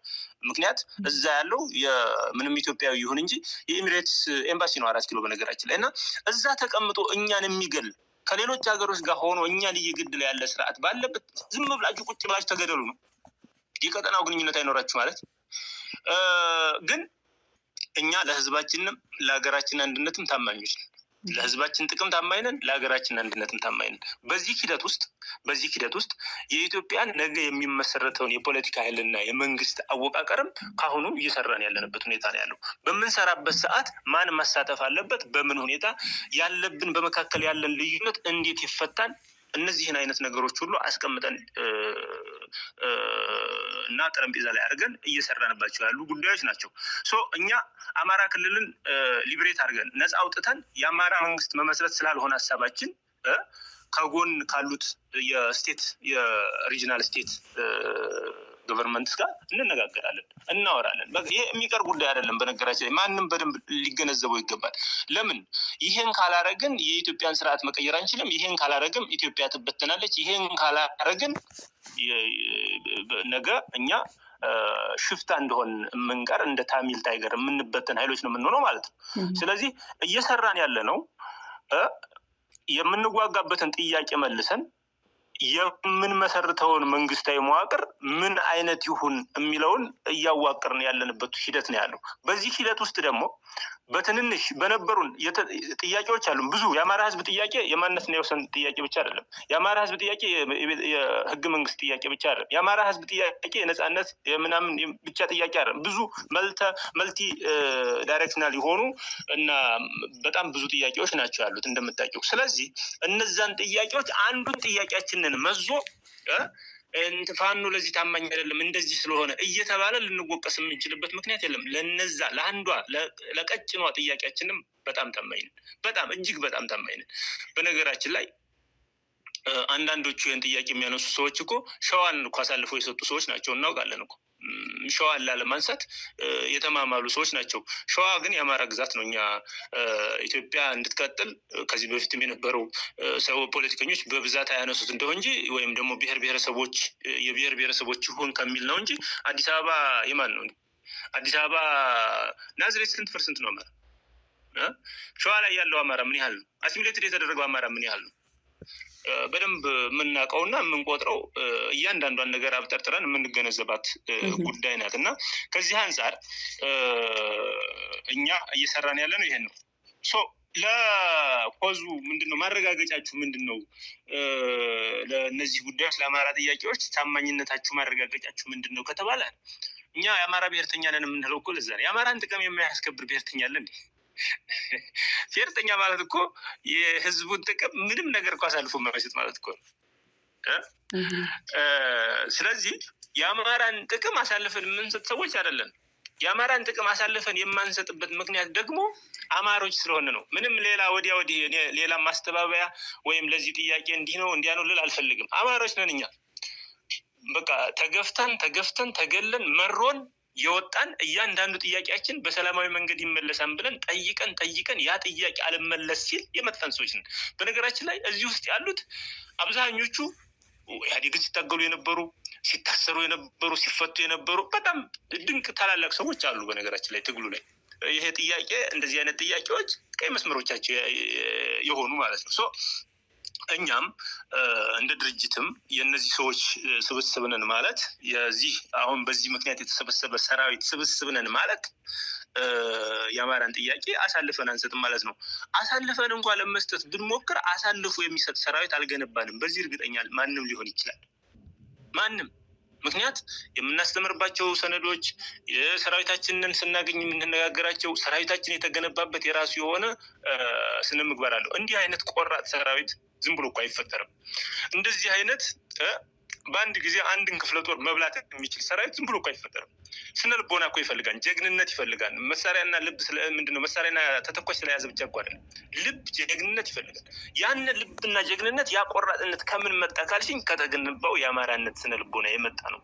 ምክንያት እዛ ያለው ምንም ኢትዮጵያዊ ይሁን እንጂ የኢሚሬትስ ኤምባሲ ነው 4 ኪሎ በነገራችን ላይ። እና እዛ ተቀምጦ እኛን የሚገል ከሌሎች ሀገሮች ጋር ሆኖ እኛን እየገደለ ያለ ስርዓት ባለበት ዝም ብላችሁ ቁጭ ብላችሁ ተገደሉ ነው። የቀጠናው ግንኙነት አይኖራችሁ ማለት ግን እኛ ለህዝባችንም ለሀገራችን አንድነትም ታማኞች ነን። ለህዝባችን ጥቅም ታማኝ ነን፣ ለሀገራችን አንድነትም ታማኝ ነን። በዚህ ሂደት ውስጥ የኢትዮጵያን ነገ የሚመሰረተውን የፖለቲካ ኃይልና የመንግስት አወቃቀርም ካሁኑ እየሰራን ያለንበት ሁኔታ ነው ያለው። በምንሰራበት ሰዓት ማን መሳተፍ አለበት፣ በምን ሁኔታ ያለብን በመካከል ያለን ልዩነት እንዴት ይፈታል፣ እነዚህን አይነት ነገሮች ሁሉ አስቀምጠን እና ጠረጴዛ ላይ አድርገን እየሰራንባቸው ያሉ ጉዳዮች ናቸው። እኛ አማራ ክልልን ሊብሬት አድርገን ነፃ አውጥተን የአማራ መንግስት መመስረት ስላልሆነ ሀሳባችን ከጎን ካሉት የሪጂናል ስቴት ገቨርንመንትስ ጋር እንነጋገራለን፣ እናወራለን። ይሄ የሚቀር ጉዳይ አይደለም። በነገራችን ላይ ማንም በደንብ ሊገነዘበው ይገባል። ለምን ይሄን ካላረግን የኢትዮጵያን ስርዓት መቀየር አንችልም። ይሄን ካላረግም ኢትዮጵያ ትበተናለች። ይሄን ካላረግን ነገ እኛ ሽፍታ እንደሆን የምንቀር እንደ ታሚል ታይገር የምንበተን ኃይሎች ነው የምንሆነው ማለት ነው። ስለዚህ እየሰራን ያለ ነው የምንጓጋበትን ጥያቄ መልሰን የምንመሰርተውን መንግስታዊ መዋቅር ምን አይነት ይሁን የሚለውን እያዋቀርን ያለንበት ሂደት ነው ያለው። በዚህ ሂደት ውስጥ ደግሞ በትንንሽ በነበሩን ጥያቄዎች አሉ። ብዙ የአማራ ህዝብ ጥያቄ የማንነትና የወሰን ጥያቄ ብቻ አይደለም። የአማራ ህዝብ ጥያቄ የህገ መንግስት ጥያቄ ብቻ አይደለም። የአማራ ህዝብ ጥያቄ የነጻነት የምናምን ብቻ ጥያቄ አይደለም። ብዙ መልቲ ዳይሬክሽናል የሆኑ እና በጣም ብዙ ጥያቄዎች ናቸው ያሉት እንደምታውቂው። ስለዚህ እነዛን ጥያቄዎች አንዱን ጥያቄያችንን መዞ ፋኖ ለዚህ ታማኝ አይደለም እንደዚህ ስለሆነ እየተባለ ልንወቀስ የምንችልበት ምክንያት የለም። ለነዛ ለአንዷ ለቀጭኗ ጥያቄያችንም በጣም ታማኝ ነን። በጣም እጅግ በጣም ታማኝ ነን። በነገራችን ላይ አንዳንዶቹ ይህን ጥያቄ የሚያነሱ ሰዎች እኮ ሸዋን እኮ አሳልፈው የሰጡ ሰዎች ናቸው፣ እናውቃለን እኮ። ሸዋን ላለማንሳት የተማማሉ ሰዎች ናቸው። ሸዋ ግን የአማራ ግዛት ነው። እኛ ኢትዮጵያ እንድትቀጥል ከዚህ በፊትም የነበረው ፖለቲከኞች በብዛት አያነሱት እንደው እንጂ ወይም ደግሞ የብሔር ብሔረሰቦች ይሁን ከሚል ነው እንጂ አዲስ አበባ የማን ነው? አዲስ አበባ ናዝሬት ስንት ፐርሰንት ነው አማራ? ሸዋ ላይ ያለው አማራ ምን ያህል ነው? አሲሚሌትድ የተደረገው አማራ ምን ያህል ነው? በደንብ የምናውቀውና የምንቆጥረው እያንዳንዷን ነገር አብጠርጥረን የምንገነዘባት ጉዳይ ናት። እና ከዚህ አንጻር እኛ እየሰራን ያለ ነው ይሄን ነው። ለኮዙ ምንድነው ማረጋገጫችሁ? ምንድነው ለእነዚህ ጉዳዮች ለአማራ ጥያቄዎች ታማኝነታችሁ ማረጋገጫችሁ ምንድነው ከተባለ እኛ የአማራ ብሔርተኛ ነን የምንለው እኮ ለዛ ነው። የአማራን ጥቅም የማያስከብር ብሔርተኛ አለ እንዴ? ብሔርተኛ ማለት እኮ የህዝቡን ጥቅም ምንም ነገር እኮ አሳልፎ ማይሰጥ ማለት እኮ ነው። ስለዚህ የአማራን ጥቅም አሳልፈን የምንሰጥ ሰዎች አይደለን። የአማራን ጥቅም አሳልፈን የማንሰጥበት ምክንያት ደግሞ አማሮች ስለሆነ ነው። ምንም ሌላ ወዲያ ወዲህ ሌላ ማስተባበያ ወይም ለዚህ ጥያቄ እንዲህ ነው እንዲያ ነው ልል አልፈልግም። አማሮች ነን እኛ። በቃ ተገፍተን ተገለን መሮን የወጣን እያንዳንዱ ጥያቄያችን በሰላማዊ መንገድ ይመለሳል ብለን ጠይቀን ያ ጥያቄ አልመለስ ሲል የመጣን ሰዎች ነን። በነገራችን ላይ እዚህ ውስጥ ያሉት አብዛኞቹ ኢህአዴግን ሲታገሉ የነበሩ፣ ሲታሰሩ የነበሩ፣ ሲፈቱ የነበሩ በጣም ድንቅ ታላላቅ ሰዎች አሉ። በነገራችን ላይ ትግሉ ላይ ይሄ ጥያቄ እንደዚህ አይነት ጥያቄዎች ቀይ መስመሮቻቸው የሆኑ ማለት ነው። እኛም እንደ ድርጅትም የእነዚህ ሰዎች ስብስብ ነን ማለት የዚህ አሁን በዚህ ምክንያት የተሰበሰበ ሰራዊት ስብስብ ነን ማለት የአማራን ጥያቄ አሳልፈን አንሰጥም ማለት ነው። አሳልፈን እንኳን ለመስጠት ብንሞክር አሳልፎ የሚሰጥ ሰራዊት አልገነባንም። በዚህ እርግጠኛ ማንም ሊሆን ይችላል። ማንም ምክንያት የምናስተምርባቸው ሰነዶች የሰራዊታችንን ስናገኝ የምንነጋገራቸው ሰራዊታችን የተገነባበት የራሱ የሆነ ስነ ምግባር አለው። እንዲህ አይነት ቆራጥ ሰራዊት ዝም ብሎ እኮ አይፈጠርም። እንደዚህ አይነት በአንድ ጊዜ አንድን ክፍለ ጦር መብላት የሚችል ሰራዊት ዝም ብሎ እኮ አይፈጠርም። ስነ ልቦና እኮ ይፈልጋል፣ ጀግንነት ይፈልጋል። መሳሪያና ልብ ምንድነው መሳሪያና ተተኳሽ ስለያዘ ብቻ እኮ አይደለም፣ ልብ ጀግንነት ይፈልጋል። ያን ልብና ጀግንነት ያቆራጥነት ከምን መጣ ካልሽኝ ከተገነባው የአማራነት ስነ ልቦና የመጣ ነው።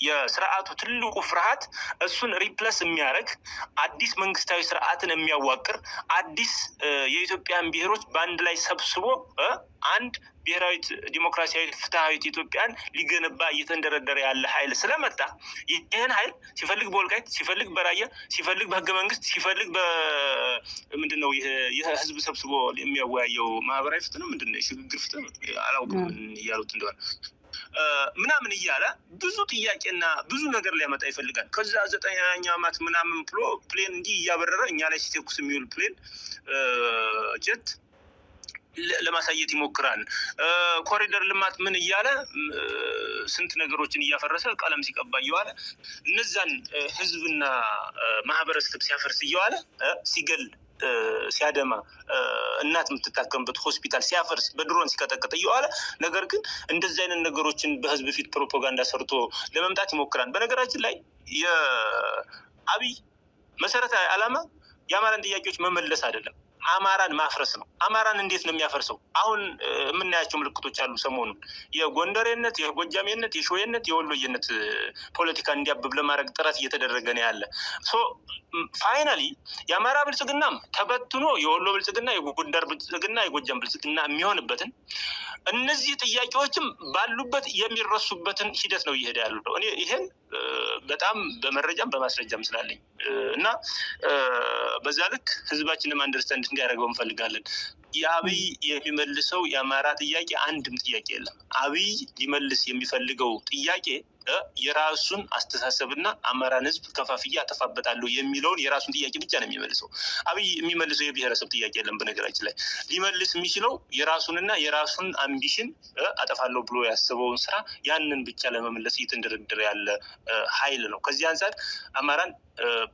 የስርዓቱ ትልቁ ፍርሃት እሱን ሪፕለስ የሚያደርግ አዲስ መንግስታዊ ስርዓትን የሚያዋቅር አዲስ የኢትዮጵያን ብሔሮች በአንድ ላይ ሰብስቦ አንድ ብሔራዊት ዲሞክራሲያዊ ፍትሃዊት ኢትዮጵያን ሊገነባ እየተንደረደረ ያለ ኃይል ስለመጣ ይህን ኃይል ሲፈልግ በወልቃይት ሲፈልግ በራያ ሲፈልግ በህገ መንግስት ሲፈልግ በምንድነው የህዝብ ሰብስቦ የሚያወያየው ማህበራዊ ፍትህ ነው ምንድነው የሽግግር ፍትህ አላውቅም እያሉት እንደሆነ ምናምን እያለ ብዙ ጥያቄና ብዙ ነገር ሊያመጣ ይፈልጋል። ከዛ 9ኛ ዓመት ምናምን ፕሌን እንዲህ እያበረረ እኛ ላይ ሲተኩስ የሚውል ፕሌን ጀት ለማሳየት ይሞክራል። ኮሪደር ልማት ምን እያለ ስንት ነገሮችን እያፈረሰ ቀለም ሲቀባ እየዋለ እነዛን ህዝብና ማህበረሰብ ሲያፈርስ እየዋለ ሲገል ሲያደማ እናት የምትታከምበት ሆስፒታል ሲያፈርስ በድሮን ሲቀጠቅጥ እየዋለ ነገር ግን እንደዚህ አይነት ነገሮችን በህዝብ ፊት ፕሮፓጋንዳ ሰርቶ ለመምጣት ይሞክራል። በነገራችን ላይ የአብይ መሰረታዊ ዓላማ የአማራን ጥያቄዎች መመለስ አይደለም፣ አማራን ማፍረስ ነው። አማራን እንዴት ነው የሚያፈርሰው? አሁን የምናያቸው ምልክቶች አሉ። ሰሞኑን የጎንደሬነት፣ የጎጃሜነት፣ የሾዬነት፣ የወሎዬነት ፖለቲካ እንዲያብብ ለማድረግ ጥረት እየተደረገ ነው ያለ። ፋይናሊ የአማራ ብልጽግናም ተበትኖ የወሎ ብልጽግና፣ የጎንደር ብልጽግና፣ የጎጃም ብልጽግና የሚሆንበትን እነዚህ ጥያቄዎችም ባሉበት የሚረሱበትን ሂደት ነው እየሄደ ያለው። እኔ ይሄን በጣም በመረጃም በማስረጃም ስላለኝ እና በዛ ልክ ህዝባችንም አንደርስታንድ እንዲያደርገው እንፈልጋለን። የአብይ የሚመልሰው የአማራ ጥያቄ አንድም ጥያቄ የለም። አብይ ሊመልስ የሚፈልገው ጥያቄ የራሱን አስተሳሰብና አማራን ህዝብ ከፋፍያ አጠፋበታለሁ የሚለውን የራሱን ጥያቄ ብቻ ነው የሚመልሰው። አብይ የሚመልሰው የብሔረሰብ ጥያቄ የለም። በነገራችን ላይ ሊመልስ የሚችለው የራሱንና የራሱን አምቢሽን አጠፋለሁ ብሎ ያስበውን ስራ ያንን ብቻ ለመመለስ እየተንደረደረ ያለ ኃይል ነው። ከዚህ አንጻር አማራን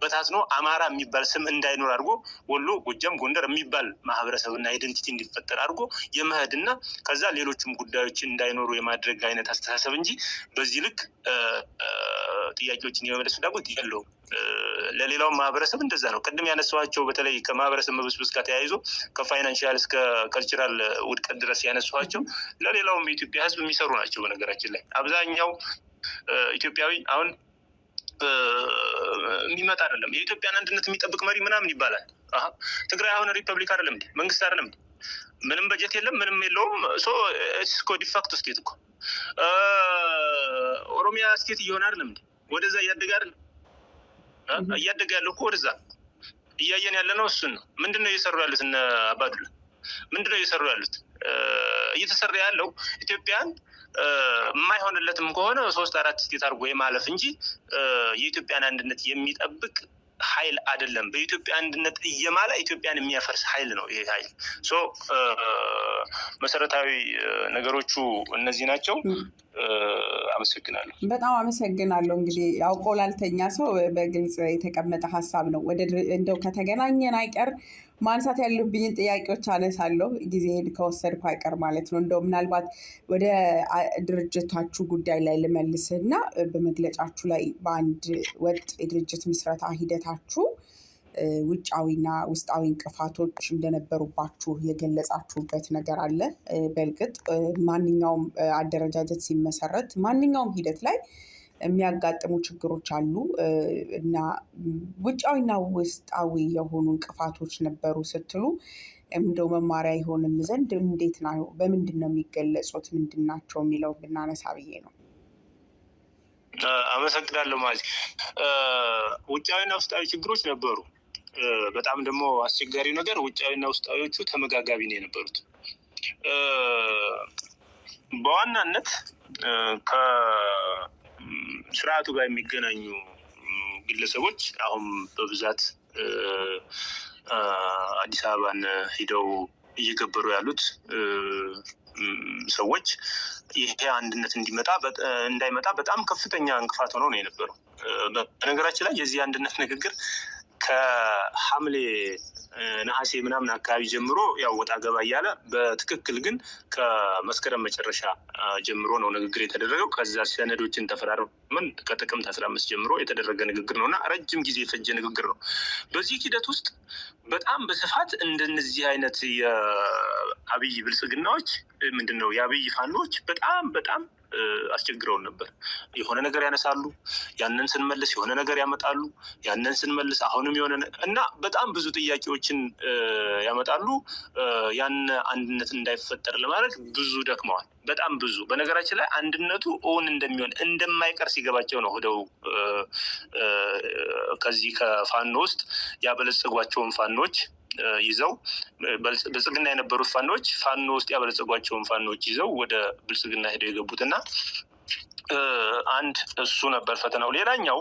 በታትኖ አማራ የሚባል ስም እንዳይኖር አድርጎ ወሎ፣ ጎጃም፣ ጎንደር የሚባል ማህበረሰብና አይደንቲቲ እንዲፈጠር አድርጎ የመሄድና ከዛ ሌሎችም ጉዳዮች እንዳይኖሩ የማድረግ አይነት አስተሳሰብ እንጂ በዚህ ልክ ጥያቄዎችን የመመለስ ፍላጎት የለውም። ለሌላው ማህበረሰብ እንደዛ ነው። ቅድም ያነሳኋቸው በተለይ ከማህበረሰብ መብስብስ ጋር ተያይዞ ከፋይናንሻል እስከ ካልቸራል ውድቀት ድረስ ያነሳኋቸው ለሌላውም የኢትዮጵያ ህዝብ የሚሰሩ ናቸው። በነገራችን ላይ አብዛኛው ኢትዮጵያዊ አሁን የሚመጣ አይደለም። የኢትዮጵያን አንድነት የሚጠብቅ መሪ ምናምን ይባላል። ትግራይ አሁን ሪፐብሊክ አይደለም እንዴ? መንግስት አይደለም እንዴ? ምንም በጀት የለም፣ ምንም የለውም። እኮ ዲፋክቶ ስቴት እኮ ኦሮሚያ ስቴት እየሆነ አይደለም እንዴ? ወደዛ እያደገ አይደለም? እያደገ ያለው እኮ ወደዛ እያየን ያለ ነው። እሱን ነው። ምንድነው እየሰሩ ያሉት እነ አባዱላ? ምንድነው እየሰሩ ያሉት? እየተሰራ ያለው ኢትዮጵያን የማይሆንለትም ከሆነ 3-4 ስቴት አድርጎ የማለፍ እንጂ የኢትዮጵያን አንድነት የሚጠብቅ ኃይል አይደለም። በኢትዮጵያ አንድነት እየማለ ኢትዮጵያን የሚያፈርስ ኃይል ነው ይሄ ኃይል። መሰረታዊ ነገሮቹ እነዚህ ናቸው። አመሰግናለሁ። በጣም አመሰግናለሁ። እንግዲህ ያው ቆላልተኛ ሰው በግልጽ የተቀመጠ ሀሳብ ነው። እንደው ከተገናኘን አይቀር ማንሳት ያሉብኝን ጥያቄዎች አነሳለሁ፣ ጊዜን ከወሰድኩ አይቀር ማለት ነው። እንደው ምናልባት ወደ ድርጅታችሁ ጉዳይ ላይ ልመልስና በመግለጫችሁ ላይ በአንድ ወጥ የድርጅት ምስረታ ሂደታችሁ ውጫዊና ውስጣዊ እንቅፋቶች እንደነበሩባችሁ የገለጻችሁበት ነገር አለ። በእርግጥ ማንኛውም አደረጃጀት ሲመሰረት ማንኛውም ሂደት ላይ የሚያጋጥሙ ችግሮች አሉ እና ውጫዊና ውስጣዊ የሆኑ እንቅፋቶች ነበሩ ስትሉ እንደው መማሪያ ይሆንም ዘንድ እንዴት ነው፣ በምንድን ነው የሚገለጹት፣ ምንድን ናቸው የሚለው ብናነሳ ብዬ ነው። አመሰግናለሁ። ማለት ውጫዊና ውስጣዊ ችግሮች ነበሩ። በጣም ደግሞ አስቸጋሪው ነገር ውጫዊና ውስጣዊዎቹ ተመጋጋቢ ነው የነበሩት። በዋናነት ከስርዓቱ ጋር የሚገናኙ ግለሰቦች አሁን በብዛት አዲስ አበባን ሂደው እየገበሩ ያሉት ሰዎች ይሄ አንድነት እንዳይመጣ በጣም ከፍተኛ እንቅፋት ሆኖ ነው የነበረው። በነገራችን ላይ የዚህ አንድነት ንግግር ከሐምሌ ነሐሴ ምናምን አካባቢ ጀምሮ ያው ወጣ ገባ እያለ በትክክል ግን ከመስከረም መጨረሻ ጀምሮ ነው ንግግር የተደረገው። ከዛ ሰነዶችን ተፈራርመን ከጥቅምት 15 ጀምሮ የተደረገ ንግግር ነውና ረጅም ጊዜ የፈጀ ንግግር ነው። በዚህ ሂደት ውስጥ በጣም በስፋት እንደነዚህ አይነት የአብይ ብልጽግናዎች ምንድነው የአብይ ፋኖች በጣም አስቸግረውን ነበር። የሆነ ነገር ያነሳሉ፣ ያንን ስንመልስ የሆነ ነገር ያመጣሉ፣ ያንን ስንመልስ አሁንም የሆነ እና በጣም ብዙ ጥያቄዎችን ያመጣሉ። ያን አንድነት እንዳይፈጠር ለማድረግ ብዙ ደክመዋል። በጣም ብዙ በነገራችን ላይ አንድነቱ እውን እንደሚሆን እንደማይቀር ሲገባቸው ነው ሄደው ከዚህ ከፋኖ ውስጥ ያበለጸጓቸውን ፋኖች ይዘው ብልጽግና የነበሩት ፋኖች ፋኖ ውስጥ ያበለጸጓቸውን ፋኖች ይዘው ወደ ብልጽግና ሄደው የገቡትና አንድ እሱ ነበር ፈተናው። ሌላኛው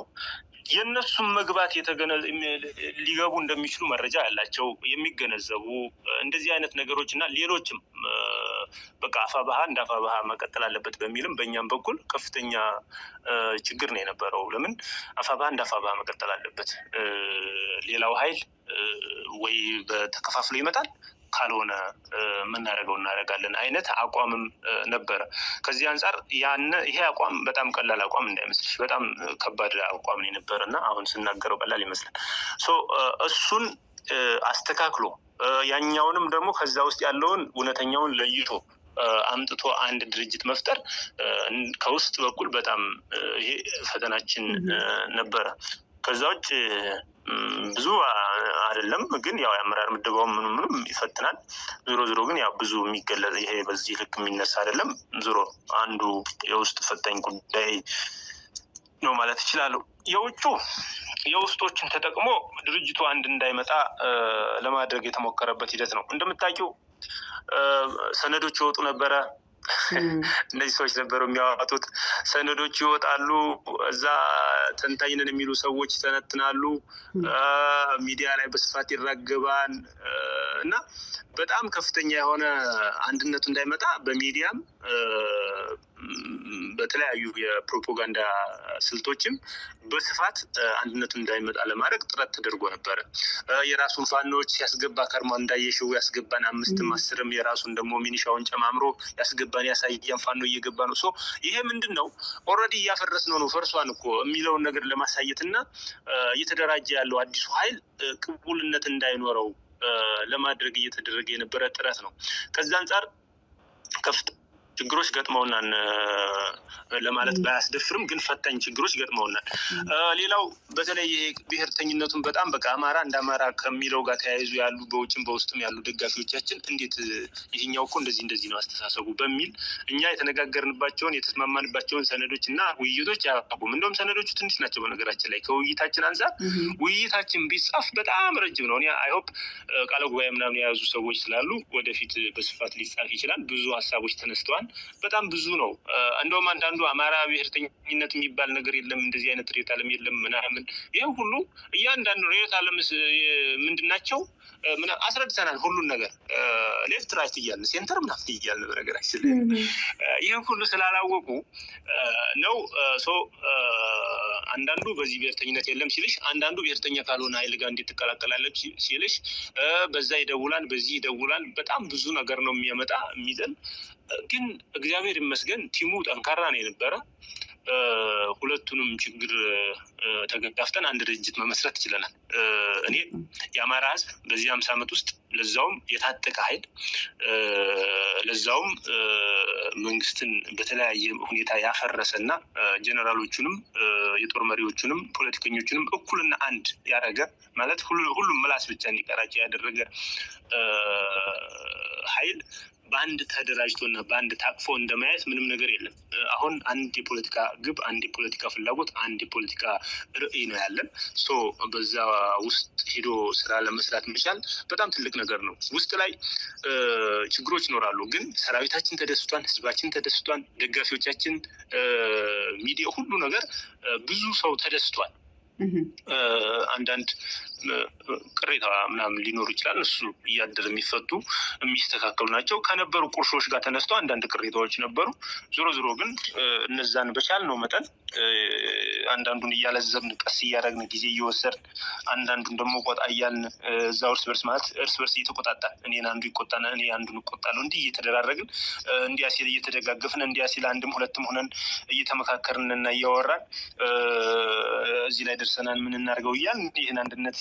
የእነሱም መግባት ሊገቡ እንደሚችሉ መረጃ ያላቸው የሚገነዘቡ እንደዚህ አይነት ነገሮች እና ሌሎችም በቃ አፋብኃ እንደ አፋብኃ መቀጠል አለበት በሚልም በእኛም በኩል ከፍተኛ ችግር ነው የነበረው። ለምን አፋብኃ እንደ አፋብኃ መቀጠል አለበት፣ ሌላው ኃይል ወይ በተከፋፍሎ ይመጣል ካልሆነ ምናደርገው እናደርጋለን አይነት አቋምም ነበረ። ከዚህ አንጻር ይሄ አቋም በጣም ቀላል አቋም እንዳይመስልሽ በጣም ከባድ አቋም ነው የነበረና አሁን ስናገረው ቀላል ይመስላል። እሱን አስተካክሎ ያኛውንም ደግሞ ከዛ ውስጥ ያለውን እውነተኛውን ለይቶ አምጥቶ አንድ ድርጅት መፍጠር ከውስጥ በኩል በጣም ይሄ ፈተናችን ነበረ። ከዛ ውጭ ብዙ አይደለም ግን ያው የአመራር ምደባው ምንም ይፈትናል። ዞሮ ግን ያው ብዙ የሚገለጽ ይሄ በዚህ ልክ የሚነሳ አይደለም። ዞሮ አንዱ የውስጥ ፈታኝ ጉዳይ ነው ማለት ይችላል። የውስጦችን ተጠቅሞ ድርጅቱ አንድ እንዳይመጣ ለማድረግ የተሞከረበት ሂደት ነው። እንደምታውቂው ሰነዶች ይወጡ ነበረ። እነዚህ ሰዎች ነበሩ የሚያወጡት ሰነዶች ይወጣሉ። እዛ ተንታኝነን የሚሉ ሰዎች ተነትናሉ። ሚዲያ ላይ በስፋት ይራገባል እና በጣም ከፍተኛ የሆነ አንድነቱ እንዳይመጣ በሚዲያም በተለያዩ የፕሮፓጋንዳ ስልቶችም በስፋት አንድነቱ እንዳይመጣ ለማድረግ ጥረት ተደርጎ ነበረ። የራሱን ፋኖች ሲያስገባ ከርማ እንዳየሽው ያስገባን 5ም 10ም የራሱን ደግሞ ሚኒሻውን ጨማምሮ ያስገባን ያሳየን ፋኖ እየገባ ነው። ይሄ ምንድነው ኦልሬዲ እያፈረስነው ነው ፈርሷን እኮ የሚለውን ነገር ለማሳየት እና እየተደራጀ ያለው አዲሱ ኃይል ቅቡልነት እንዳይኖረው ለማድረግ እየተደረገ የነበረ ጥረት ነው። ከዛ አንጻር ችግሮች ገጥመውናል ለማለት ባያስደፍርም ግን ፈታኝ ችግሮች ገጥመውናል። ሌላው በተለይ ይሄ ብሔርተኝነቱን በጣም በቃ አማራ እንደ አማራ ከሚለው ጋር ተያይዞ ያሉ በውጭም በውስጥም ያሉ ደጋፊዎቻችን እንዴት ይሄኛው እኮ እንደዚህ ነው አስተሳሰቡ በሚል እኛ የተነጋገርንባቸውን የተስማማንባቸውን ሰነዶች እና ውይይቶች አያውቁም። እንደውም ሰነዶቹ ትንሽ ናቸው። በነገራችን ላይ ከውይይታችን አንጻር ውይይታችን ቢጻፍ በጣም ረጅም ነው። እኔ አይሆፕ ቃለ ጉባኤ ምናምን የያዙ ሰዎች ስላሉ ወደፊት በስፋት ሊጻፍ ይችላል። ብዙ ሀሳቦች ተነስተዋል። በጣም ብዙ ነው። እንደውም አንዳንዱ አማራ ብሔርተኝነት የሚባል ነገር የለም፣ እንደዚህ አይነት ርዕዮተ ዓለም የለም ምናምን ይሄ ሁሉ እያንዳንዱ ርዕዮተ ዓለም ምንድናቸው አስረድተናል። ሁሉን ነገር ሌፍት ራይት እያልን ሴንተር ምናምን እያልን በነገራችን ይሄ ሁሉ ስላላወቁ ነው። አንዳንዱ በዚህ ብሔርተኝነት የለም ሲልሽ፣ አንዳንዱ ብሔርተኛ ካልሆነ ኃይል ጋር እንዴት ትቀላቀላለች ሲልሽ፣ በዛ ይደውላል በዚህ ይደውላል። በጣም ብዙ ነገር ነው የሚያመጣ የሚጥል። ግን እግዚአብሔር ይመስገን ቲሙ ጠንካራ ነው የነበረ። ሁለቱንም ችግር ተገዳፍተን አንድ ድርጅት መመስረት ችለናል። እኔ የአማራ ሕዝብ በዚህ 50 ዓመት ውስጥ ለዛውም የታጠቀ ኃይል ለዛውም መንግስትን በተለያየ ሁኔታ ያፈረሰና ጀነራሎቹንም የጦር መሪዎቹንም ፖለቲከኞቹንም እኩልና አንድ ያደረገ ማለት ሁሉም ምላስ ብቻ እንዲቀራቸው ያደረገ ኃይል በአንድ ተደራጅቶና በአንድ ታቅፎ እንደማየት ምንም ነገር የለም። አሁን አንድ የፖለቲካ ግብ፣ አንድ የፖለቲካ ፍላጎት፣ አንድ የፖለቲካ ርዕይ ነው ያለን። በዛ ውስጥ ሄዶ ስራ ለመስራት መቻል በጣም ትልቅ ነገር ነው። ውስጥ ላይ ችግሮች ይኖራሉ፣ ግን ሰራዊታችን ተደስቷል፣ ህዝባችን ተደስቷል፣ ደጋፊዎቻችን፣ ሚዲያ፣ ሁሉ ነገር ብዙ ሰው ተደስቷል። አንዳንድ ቅሬታ ምናምን ሊኖሩ ይችላል። እሱ እያደረ የሚፈቱ የሚስተካከሉ ናቸው። ከነበሩ ቁርሾች ጋር ተነስተው አንዳንድ ቅሬታዎች ነበሩ። ዞሮ ግን እነዛን በቻልነው መጠን አንዳንዱን እያለዘብን ቀስ እያደረግን ጊዜ እየወሰድን አንዳንዱን ደግሞ ቆጣ እያልን እዛው እርስ በርስ እየተቆጣጣን እኔን አንዱ ይቆጣና እኔ አንዱን እቆጣለሁ እንዲህ እየተደራረግን እንዲያ ሲል እየተደጋገፍን እንዲያ ሲል አንድም ሁለትም ሆነን እየተመካከርን እና እያወራን እዚህ ላይ ደርሰናል። ምን እናድርገው እያልን ይህን አንድነት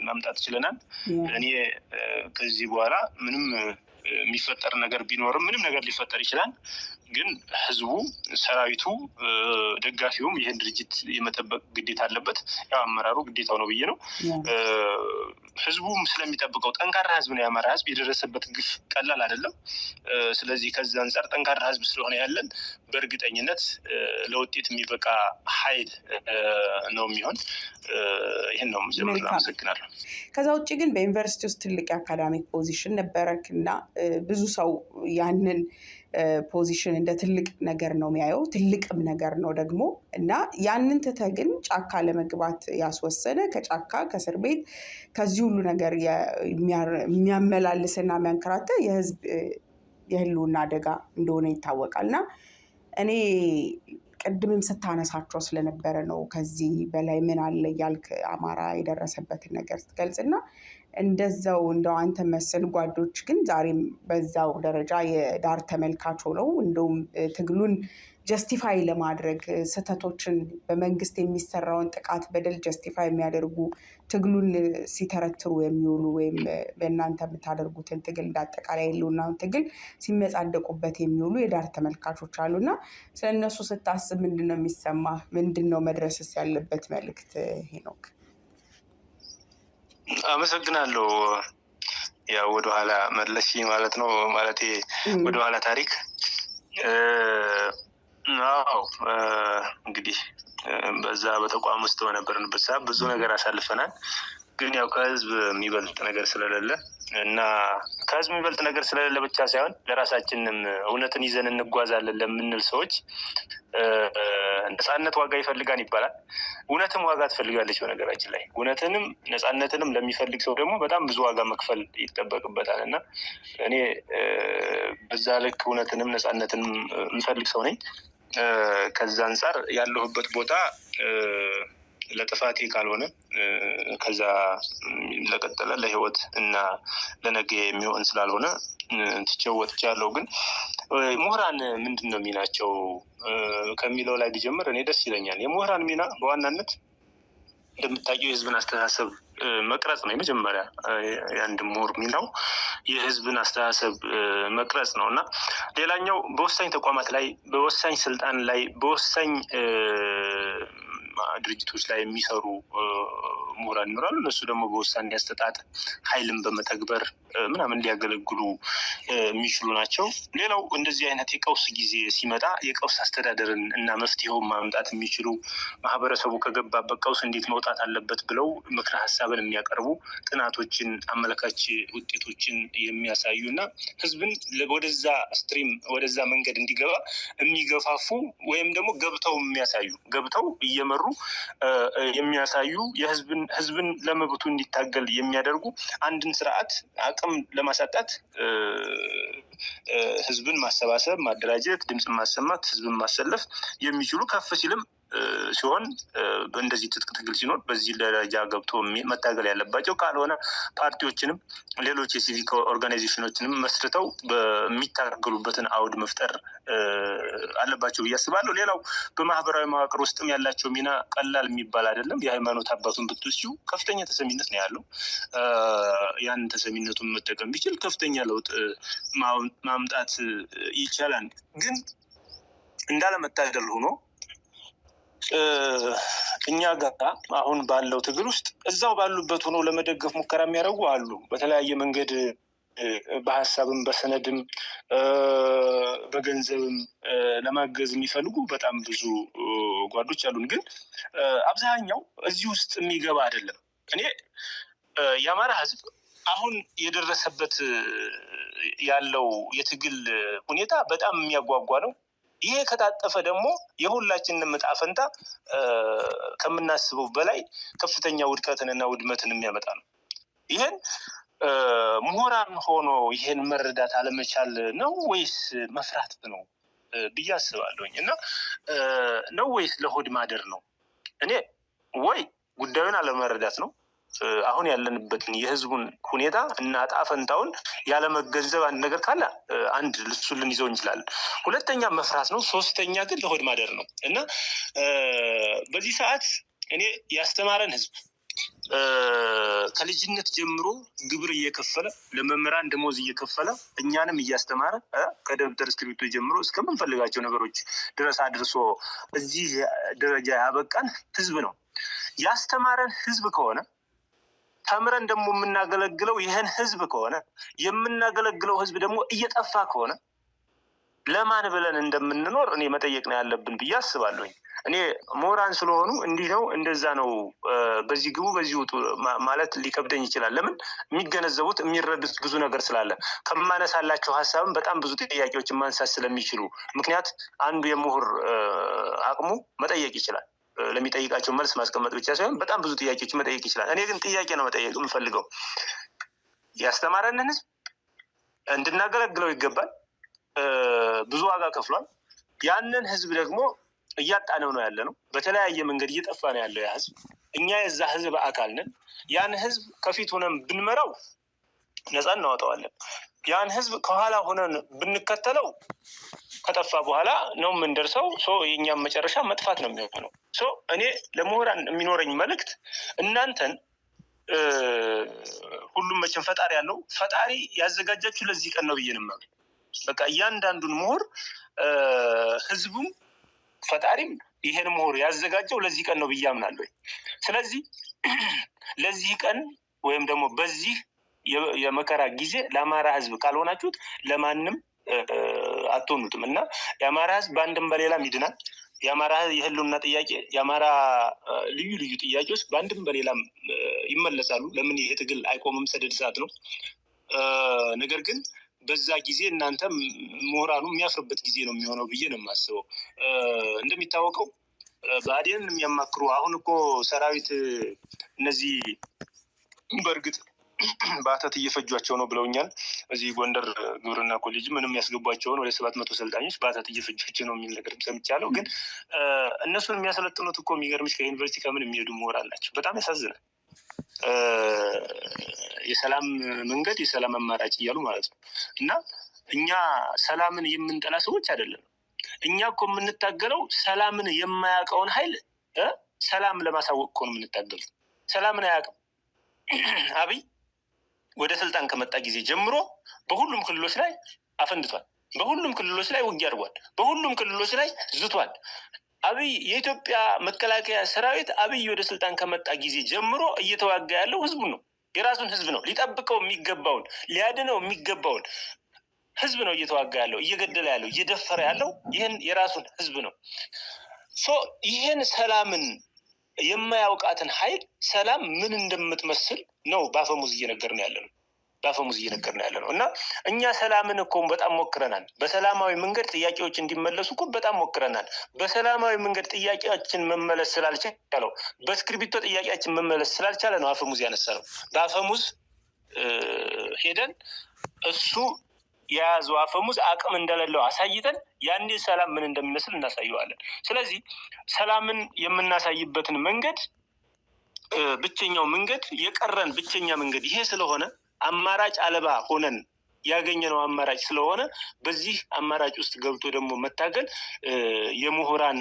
ማምጣት ችለናል። እኔ ከዚህ በኋላ ምንም የሚፈጠር ነገር ቢኖርም ምንም ነገር ሊፈጠር ይችላል። ግን ህዝቡ፣ ሰራዊቱ፣ ደጋፊውም ይህን ድርጅት የመጠበቅ ግዴታ አለበት። ያው አመራሩ ግዴታው ነው ብዬ ነው። ህዝቡም ስለሚጠብቀው ጠንካራ ህዝብ ነው። የአማራ ህዝብ የደረሰበት ግፍ ቀላል አይደለም። ስለዚህ ከዚህ አንጻር ጠንካራ ህዝብ ስለሆነ ያለን በእርግጠኝነት ለውጤት የሚበቃ ኃይል ነው የሚሆን። ይህን ነው የምጀምር። አመሰግናለሁ። ከዛ ውጭ ግን በዩኒቨርሲቲ ውስጥ ትልቅ የአካዳሚክ ፖዚሽን ነበረክ እና ብዙ ሰው ያንን ፖዚሽን እንደ ትልቅ ነገር ነው የሚያየው። ትልቅም ነገር ነው ደግሞ እና ያንን ትተህ ግን ጫካ ለመግባት ያስወሰነ ከጫካ ከእስር ቤት ከዚህ ሁሉ ነገር የሚያመላልስና የሚያንከራተ የህዝብ የህልውና አደጋ እንደሆነ ይታወቃል። እና እኔ ቅድምም ስታነሳቸው ስለነበረ ነው ከዚህ በላይ ምን አለ እያልክ አማራ የደረሰበትን ነገር ስትገልጽና እንደዛው እንደው አንተ መሰል ጓዶች ግን ዛሬም በዛው ደረጃ የዳር ተመልካች ሆነው እንደውም ትግሉን ጀስቲፋይ ለማድረግ ስህተቶችን በመንግስት የሚሰራውን ጥቃት በደል ጀስቲፋይ የሚያደርጉ ትግሉን ሲተረትሩ የሚውሉ ወይም በእናንተ የምታደርጉትን ትግል እንዳጠቃላይ የለውናውን ትግል ሲመጻደቁበት የሚውሉ የዳር ተመልካቾች አሉና ስለነሱ ስታስብ ምንድነው የሚሰማ? ምንድነው መድረስስ ያለበት መልእክት? ሄኖክ አመሰግናለሁ። ያው ወደኋላ መለሽ ማለት ነው ማለት ወደኋላ ታሪክ እንግዲህ በዛ በተቋም ውስጥ በነበርንበት ሰዓት ብዙ ነገር አሳልፈናል። ግን ያው ከህዝብ የሚበልጥ ነገር ስለሌለ እና ከህዝብ የሚበልጥ ነገር ስለሌለ ብቻ ሳይሆን ለራሳችንም እውነትን ይዘን እንጓዛለን ለምንል ሰዎች ነፃነት ዋጋ ይፈልጋል ይባላል። እውነትም ዋጋ ትፈልጋለች። በነገራችን ላይ እውነትንም ነፃነትንም ለሚፈልግ ሰው ደግሞ በጣም ብዙ ዋጋ መክፈል ይጠበቅበታል እና እኔ በዛ ልክ እውነትንም ነፃነትንም የምፈልግ ሰው ነኝ። ከዛ አንጻር ያለሁበት ቦታ ለጥፋቴ ካልሆነ ከዛ ለቀጠለ ለህይወት እና ለነገ የሚሆን ስላልሆነ ትቼው ወጥቻለሁ። ግን ምሁራን ምንድን ነው ሚናቸው ከሚለው ላይ ቢጀምር እኔ ደስ ይለኛል። የምሁራን ሚና በዋናነት እንደምታውቂው የህዝብን አስተሳሰብ መቅረጽ ነው። የመጀመሪያ የአንድ ምሁር ሚናው የህዝብን አስተሳሰብ መቅረጽ ነው እና ሌላኛው በወሳኝ ተቋማት ላይ በወሳኝ ስልጣን ላይ በወሳኝ ድርጅቶች ላይ የሚሰሩ ምሁራን ይኖራሉ። እነሱ ደግሞ በውሳኔ አሰጣጥ ኃይልን በመተግበር ምናምን ሊያገለግሉ የሚችሉ ናቸው። ሌላው እንደዚህ አይነት የቀውስ ጊዜ ሲመጣ የቀውስ አስተዳደርን እና መፍትሄውን ማምጣት የሚችሉ ማህበረሰቡ ከገባበት ቀውስ እንዴት መውጣት አለበት ብለው ምክረ ሀሳብን የሚያቀርቡ ጥናቶችን፣ አመለካች ውጤቶችን የሚያሳዩ እና ህዝብን ወደዛ ስትሪም ወደዛ መንገድ እንዲገባ የሚገፋፉ ወይም ደግሞ ገብተው የሚያሳዩ ገብተው እየመሩ የሚያሳዩ ህዝብን ለመብቱ እንዲታገል የሚያደርጉ አንድን ስርዓት አቅም ለማሳጣት ህዝብን ማሰባሰብ፣ ማደራጀት፣ ድምፅን ማሰማት፣ ህዝብን ማሰለፍ የሚችሉ ከፍ ሲልም ሲሆን እንደዚህ ትጥቅ ትግል ሲኖር በዚህ ደረጃ ገብቶ መታገል ያለባቸው ካልሆነ ፓርቲዎችንም ሌሎች የሲቪክ ኦርጋናይዜሽኖችንም መስርተው በሚታገሉበትን አውድ መፍጠር አለባቸው ብዬ አስባለሁ። ሌላው በማህበራዊ መዋቅር ውስጥም ያላቸው ሚና ቀላል የሚባል አይደለም። የሃይማኖት አባቱን ብትወስጂው ከፍተኛ ተሰሚነት ነው ያለው። ያን ተሰሚነቱን መጠቀም ቢችል ከፍተኛ ለውጥ ማምጣት ይቻላል። ግን እንዳለመታደል ሆኖ እኛ ጋር አሁን ባለው ትግል ውስጥ እዛው ባሉበት ሆኖ ለመደገፍ ሙከራ የሚያደርጉ አሉ። በተለያየ መንገድ በሀሳብም በሰነድም በገንዘብም ለማገዝ የሚፈልጉ በጣም ብዙ ጓዶች አሉን። ግን አብዛኛው እዚህ ውስጥ የሚገባ አይደለም። እኔ የአማራ ህዝብ አሁን የደረሰበት ያለው የትግል ሁኔታ በጣም የሚያጓጓ ነው። ይሄ ከታጠፈ ደግሞ የሁላችንም ዕጣ ፈንታ ከምናስበው በላይ ከፍተኛ ውድቀትንና ውድመትን የሚያመጣ ነው። ይሄን ምሁራን ሆኖ ይሄን መረዳት አለመቻል ነው ወይስ መፍራት ነው ብዬ አስባለሁኝ። እና ነው ወይስ ለሆድ ማደር ነው? እኔ ወይ ጉዳዩን አለመረዳት ነው፣ አሁን ያለንበትን የህዝቡን ሁኔታ እና ዕጣ ፈንታውን ያለመገንዘብ አንድ ነገር ካለ አንድ ልሱን ልንይዘው እንችላለን። ሁለተኛ መፍራት ነው። ሶስተኛ ግን ለሆድ ማደር ነው። እና በዚህ ሰዓት እኔ ያስተማረን ህዝብ ከልጅነት ጀምሮ ግብር እየከፈለ ለመምህራን ደሞዝ እየከፈለ እኛንም እያስተማረ ከደብተር እስክሪብቶ ጀምሮ እስከምንፈልጋቸው ነገሮች ድረስ አድርሶ እዚህ ደረጃ ያበቃን ህዝብ ነው። ያስተማረን ህዝብ ከሆነ ተምረን ደግሞ የምናገለግለው ይህን ህዝብ ከሆነ የምናገለግለው ህዝብ ደግሞ እየጠፋ ከሆነ ለማን ብለን እንደምንኖር እኔ መጠየቅ ነው ያለብን ብዬ አስባለሁኝ። እኔ ምሁራን ስለሆኑ እንዲህ ነው እንደዛ ነው በዚህ ግቡ በዚህ ውጡ ማለት ሊከብደኝ ይችላል። ለምን? የሚገነዘቡት የሚረዱት ብዙ ነገር ስላለ ከማነሳላቸው ሀሳብም በጣም ብዙ ጥያቄዎችን ማንሳት ስለሚችሉ፣ ምክንያት አንዱ የምሁር አቅሙ መጠየቅ ይችላል። ለሚጠይቃቸው መልስ ማስቀመጥ ብቻ ሳይሆን በጣም ብዙ ጥያቄዎችን መጠየቅ ይችላል። እኔ ግን ጥያቄ ነው መጠየቅ የምፈልገው። ያስተማረንን ህዝብ እንድናገለግለው ይገባል። ብዙ ዋጋ ከፍሏል። ያንን ህዝብ ደግሞ እያጣነው ነው ያለ ነው። በተለያየ መንገድ እየጠፋ ነው ያለው ያ ህዝብ። እኛ የዛ ህዝብ አካል ነን። ያን ህዝብ ከፊት ሆነን ብንመራው ነፃ እናወጣዋለን። ያን ህዝብ ከኋላ ሆነን ብንከተለው ከጠፋ በኋላ ነው የምንደርሰው። የእኛም መጨረሻ መጥፋት ነው የሚሆነው። እኔ ለምሁራን የሚኖረኝ መልእክት እናንተን ሁሉም መቼም ፈጣሪ ያለው ፈጣሪ ያዘጋጃችሁ ለዚህ ቀን ነው ብዬ ነው የማምነው። በቃ እያንዳንዱን ምሁር ህዝቡም ፈጣሪም ይሄን ምሁር ያዘጋጀው ለዚህ ቀን ነው ብዬ አምናለሁ። ስለዚህ ለዚህ ቀን ወይም ደግሞ በዚህ የመከራ ጊዜ ለአማራ ህዝብ ካልሆናችሁት ለማንም አትሆኑትም። እና የአማራ ህዝብ በአንድም በሌላም ይድናል። የአማራ የህልውና ጥያቄ፣ የአማራ ልዩ ልዩ ጥያቄዎች በአንድም በሌላም ይመለሳሉ። ለምን? ይሄ ትግል አይቆምም፣ ሰደድ እሳት ነው። ነገር ግን በዛ ጊዜ እናንተ ምሁራኑ የሚያፍርበት ጊዜ ነው የሚሆነው ብዬ ነው የማስበው። እንደሚታወቀው ብአዴንን የሚያማክሩ አሁን እኮ ሰራዊት እነዚህ በእርግጥ በአተት እየፈጇቸው ነው ብለውኛል። እዚህ ጎንደር ግብርና ኮሌጅ ምንም ያስገቧቸውን ወደ 700 ሰልጣኞች በአተት እየፈጇቸው ነው የሚል ነገር ሰምቻለሁ። ግን እነሱን የሚያሰለጥኑት እኮ የሚገርምሽ ከዩኒቨርሲቲ ከምን የሚሄዱ ምሁራን ናቸው። በጣም ያሳዝናል። የሰላም መንገድ የሰላም አማራጭ እያሉ ማለት ነው። እና እኛ ሰላምን የምንጠላ ሰዎች አይደለም። እኛ እኮ የምንታገለው ሰላምን የማያውቀውን ኃይል ሰላም ለማሳወቅ እኮ ነው የምንታገለው። ሰላምን አያውቅም። አብይ ወደ ስልጣን ከመጣ ጊዜ ጀምሮ በሁሉም ክልሎች ላይ አፈንድቷል። በሁሉም ክልሎች ላይ ውጊያ አድርጓል። በሁሉም ክልሎች ላይ ዝቷል። አብይ የኢትዮጵያ መከላከያ ሰራዊት አብይ ወደ ስልጣን ከመጣ ጊዜ ጀምሮ እየተዋጋ ያለው ህዝቡን ነው። የራሱን ህዝብ ነው። ሊጠብቀው የሚገባውን ሊያድነው የሚገባውን ህዝብ ነው እየተዋጋ ያለው፣ እየገደለ ያለው፣ እየደፈረ ያለው ይህን የራሱን ህዝብ ነው። ይህን ሰላምን የማያውቃትን ኃይል ሰላም ምን እንደምትመስል ነው በአፈሙዝ እየነገርን ያለ ነው። እና እኛ ሰላምን እኮ በጣም ሞክረናል። በሰላማዊ መንገድ ጥያቄዎች እንዲመለሱ እኮ በጣም ሞክረናል። በሰላማዊ መንገድ ጥያቄያችን መመለስ ስላልቻለው፣ በእስክሪብቶ ጥያቄያችን መመለስ ስላልቻለ ነው አፈሙዝ ያነሳ ነው። በአፈሙዝ ሄደን እሱ የያዘው አፈሙዝ አቅም እንደሌለው አሳይተን ያኔ ሰላም ምን እንደሚመስል እናሳየዋለን። ስለዚህ ሰላምን የምናሳይበትን መንገድ ብቸኛው መንገድ የቀረን ብቸኛ መንገድ ይሄ ስለሆነ አማራጭ አልባ ሆነን ያገኘነው አማራጭ ስለሆነ በዚህ አማራጭ ውስጥ ገብቶ ደግሞ መታገል የምሁራን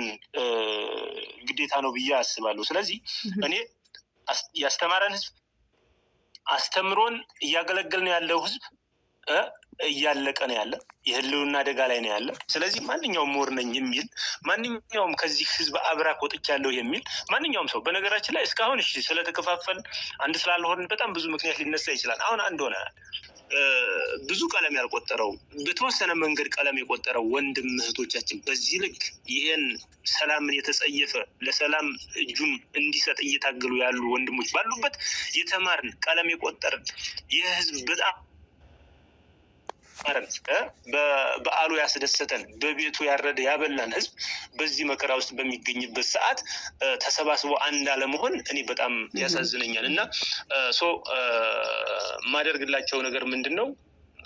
ግዴታ ነው ብዬ አስባለሁ። ስለዚህ እኔ ያስተማረን ህዝብ አስተምሮን እያገለገልን ያለው ህዝብ እያለቀ ነው ያለ፣ የህልውና አደጋ ላይ ነው ያለ። ስለዚህ ማንኛውም ምሁር ነኝ የሚል ማንኛውም ከዚህ ህዝብ አብራክ ወጥቻለሁ የሚል ማንኛውም ሰው በነገራችን ላይ እስካሁን ስለተከፋፈል አንድ ስላልሆን በጣም ብዙ ምክንያት ሊነሳ ይችላል። አሁን አንድ ሆነናል። ብዙ ቀለም ያልቆጠረው በተወሰነ መንገድ ቀለም የቆጠረው ወንድም እህቶቻችን በዚህ ልክ ይሄን ሰላምን የተጸየፈ ለሰላም እጁን እንዲሰጥ እየታገሉ ያሉ ወንድሞች ባሉበት የተማርን ቀለም የቆጠርን ይህ ህዝብ በጣም በዓሉ ያስደሰተን በቤቱ ያረደ ያበላን ህዝብ በዚህ መከራ ውስጥ በሚገኝበት ሰዓት ተሰባስቦ አንድ አለመሆን እኔ በጣም ያሳዝነኛል። እና ማደርግላቸው ነገር ምንድነው?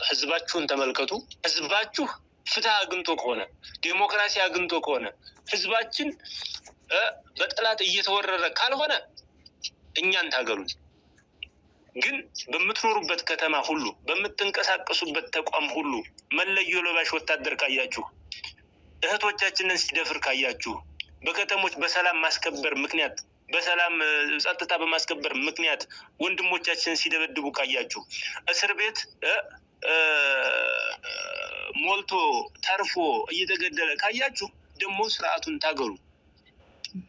ህዝባችሁን ተመልከቱ። ህዝባችሁ ፍትህ አግኝቶ ከሆነ ዲሞክራሲ አግኝቶ ከሆነ ህዝባችን በጠላት እየተወረረ ካልሆነ እኛን ታገሉን። ግን በምትኖሩበት ከተማ ሁሉ በምትንቀሳቀሱበት ተቋም ሁሉ መለዮ ለባሽ ወታደር ካያችሁ፣ እህቶቻችንን ሲደፍር ካያችሁ፣ በከተሞች በሰላም ማስከበር ምክንያት በሰላም ጸጥታ በማስከበር ምክንያት ወንድሞቻችንን ሲደበድቡ ካያችሁ፣ እስር ቤት ሞልቶ ተርፎ እየተገደለ ካያችሁ ደግሞ ስርዓቱን ታገሉ።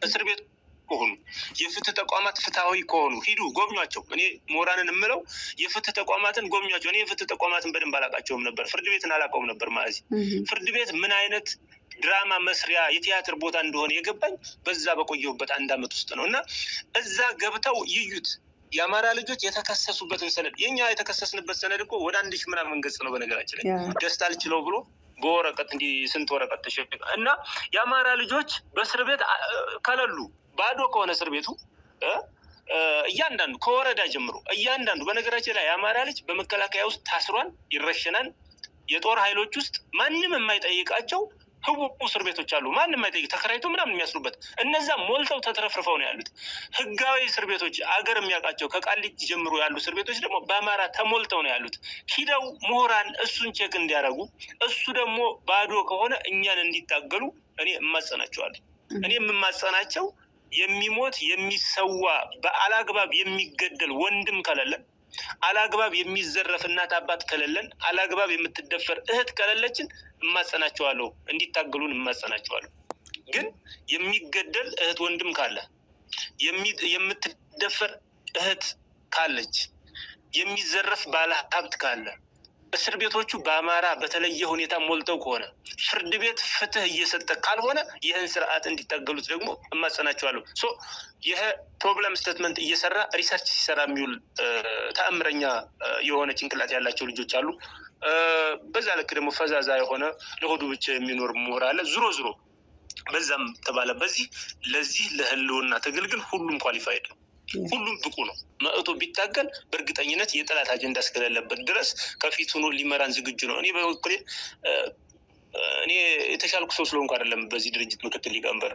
እስር ቤት ከሆኑ የፍትህ ተቋማት ፍትሃዊ ከሆኑ ሂዱ ጎብኟቸው። እኔ ምሁራንን የምለው የፍትህ ተቋማትን ጎብኟቸው። እኔ የፍትህ ተቋማትን በደንብ አላውቃቸውም ነበር። ፍርድ ቤትን አላውቀውም ነበር። ማለት ፍርድ ቤት ምን አይነት ድራማ መስሪያ የቲያትር ቦታ እንደሆነ የገባኝ በዛ በቆየሁበት 1 ዓመት ውስጥ ነው። እና እዛ ገብተው ይዩት። የአማራ ልጆች የተከሰሱበትን ሰነድ፣ የኛ የተከሰስንበት ሰነድ እኮ ወደ 1000 ምናምን ገጽ ነው። በነገራችን ላይ ደስታ አልችለው ብሎ በወረቀት እንዲህ ስንት ወረቀት ተሸፈነ። እና የአማራ ልጆች በእስር ቤት ከሌሉ ባዶ ከሆነ እስር ቤቱ እያንዳንዱ ከወረዳ ጀምሮ እያንዳንዱ፣ በነገራችን ላይ የአማራ ልጅ በመከላከያ ውስጥ ታስሯል፣ ይረሸናል። የጦር ኃይሎች ውስጥ ማንም የማይጠይቃቸው ህቡ እስር ቤቶች አሉ። ማንም የማይጠይቅ ተከራይቶ ምናምን የሚያስሩበት፣ እነዛ ሞልተው ተትረፍርፈው ነው ያሉት። ህጋዊ እስር ቤቶች አገር የሚያውቃቸው ከቃሊቲ ጀምሮ ያሉ እስር ቤቶች ደግሞ በአማራ ተሞልተው ነው ያሉት። ሂደው ምሁራን እሱን ቼክ እንዲያደርጉ፣ እሱ ደግሞ ባዶ ከሆነ እኛን እንዲታገሉ እኔ እማጸናቸዋለሁ። እኔ የምማጸናቸው የሚሞት የሚሰዋ በአላግባብ የሚገደል ወንድም ከሌለን፣ አላግባብ የሚዘረፍ እናት አባት ከሌለን፣ አላግባብ የምትደፈር እህት ከሌለችን እማጸናቸዋለሁ፣ እንዲታገሉን እማጸናቸዋለሁ። ግን የሚገደል እህት ወንድም ካለ፣ የምትደፈር እህት ካለች፣ የሚዘረፍ ባለ ሀብት ካለ፣ እስር ቤቶቹ በአማራ በተለየ ሁኔታ ሞልተው ከሆነ፣ ፍርድ ቤት ፍትህ እየሰጠ ካልሆነ ይህን ስርዓት እንዲታገሉት ደግሞ እማጸናቸዋለሁ። ይህ ፕሮብለም ስቴትመንት እየሰራ ሪሰርች ሲሰራ የሚውል ተአምረኛ የሆነ ጭንቅላት ያላቸው ልጆች አሉ። በዛ ልክ ደግሞ ፈዛዛ የሆነ ለሆዱ ብቻ የሚኖር ምሁር አለ። ዙሮ በዛም ተባለ በዚህ ለዚህ ለህልውና ትግል ግን ሁሉም ኳሊፋይድ ነው። ሁሉም ብቁ ነው። መእቶ ቢታገል በእርግጠኝነት የጠላት አጀንዳ እስከሌለበት ድረስ ከፊት ሆኖ ሊመራን ዝግጁ ነው። እኔ በበኩሌ እኔ የተሻልኩ ሰው ስለሆንኩ አይደለም በዚህ ድርጅት ምክትል ሊቀመንበር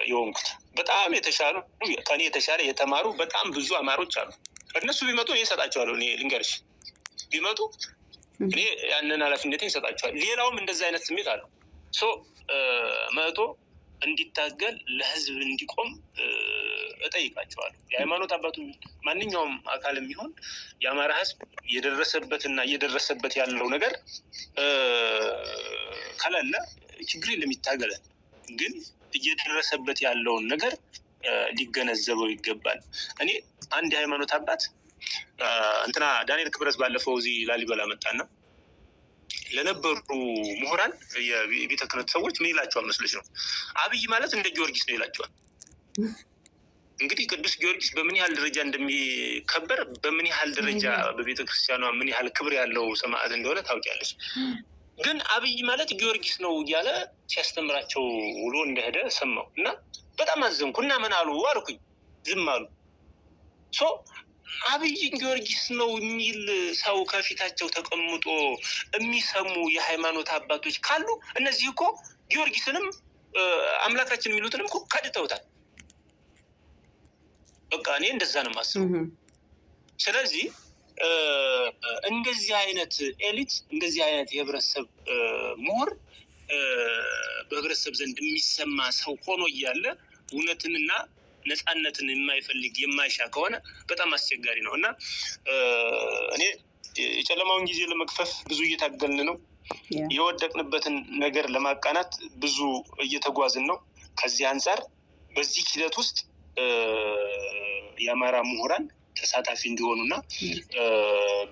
የሆንኩት። በጣም የተሻሉ ከኔ የተሻለ የተማሩ በጣም ብዙ አማሮች አሉ። እነሱ ቢመጡ እኔ እሰጣቸዋለሁ። እኔ ልንገርሽ፣ ቢመጡ እኔ ያንን ኃላፊነቴን እሰጣቸዋለሁ። ሌላውም እንደዛ አይነት ስሜት አለው። መእቶ እንዲታገል ለህዝብ እንዲቆም እጠይቃቸዋለሁ። የሃይማኖት አባቱ ማንኛውም አካል የሚሆን የአማራ ህዝብ የደረሰበትና እየደረሰበት ያለው ነገር ከሌለ ችግር የለም ይታገላል። ግን እየደረሰበት ያለውን ነገር ሊገነዘበው ይገባል። እኔ አንድ የሃይማኖት አባት ዳንኤል ክብረት ባለፈው እዚህ ላሊበላ መጣና ለነበሩ ምሁራን የቤተ ክህነት ሰዎች ምን ይላቸዋል መስሎች ነው? አብይ ማለት እንደ ጊዮርጊስ ነው ይላቸዋል። እንግዲህ ቅዱስ ጊዮርጊስ በምን ያህል ደረጃ እንደሚከበር፣ በምን ያህል ደረጃ በቤተ ክርስቲያኗ ምን ያህል ክብር ያለው ሰማዕት እንደሆነ ታውቂያለሽ። ግን አብይ ማለት ጊዮርጊስ ነው እያለ ሲያስተምራቸው ውሎ እንደሄደ ሰማሁ እና በጣም አዘንኩ። እና ምን አሉ አልኩኝ። ዝም አሉ። አብይ ጊዮርጊስ ነው የሚል ሰው ከፊታቸው ተቀምጦ የሚሰሙ የሃይማኖት አባቶች ካሉ እነዚህ እኮ ጊዮርጊስንም አምላካችን የሚሉትንም እኮ ከድተውታል። በቃ እኔ እንደዛ ነው የማስበው። ስለዚህ እንደዚህ አይነት ኤሊት፣ እንደዚህ አይነት የህብረተሰብ ምሁር በህብረተሰብ ዘንድ የሚሰማ ሰው ሆኖ እያለ እውነትንና ነፃነትን የማይፈልግ የማይሻ ከሆነ በጣም አስቸጋሪ ነው እና እኔ የጨለማውን ጊዜ ለመግፈፍ ብዙ እየታገልን ነው። የወደቅንበትን ነገር ለማቃናት ብዙ እየተጓዝን ነው። ከዚህ አንጻር በዚህ ሂደት ውስጥ የአማራ ምሁራን ተሳታፊ እንዲሆኑና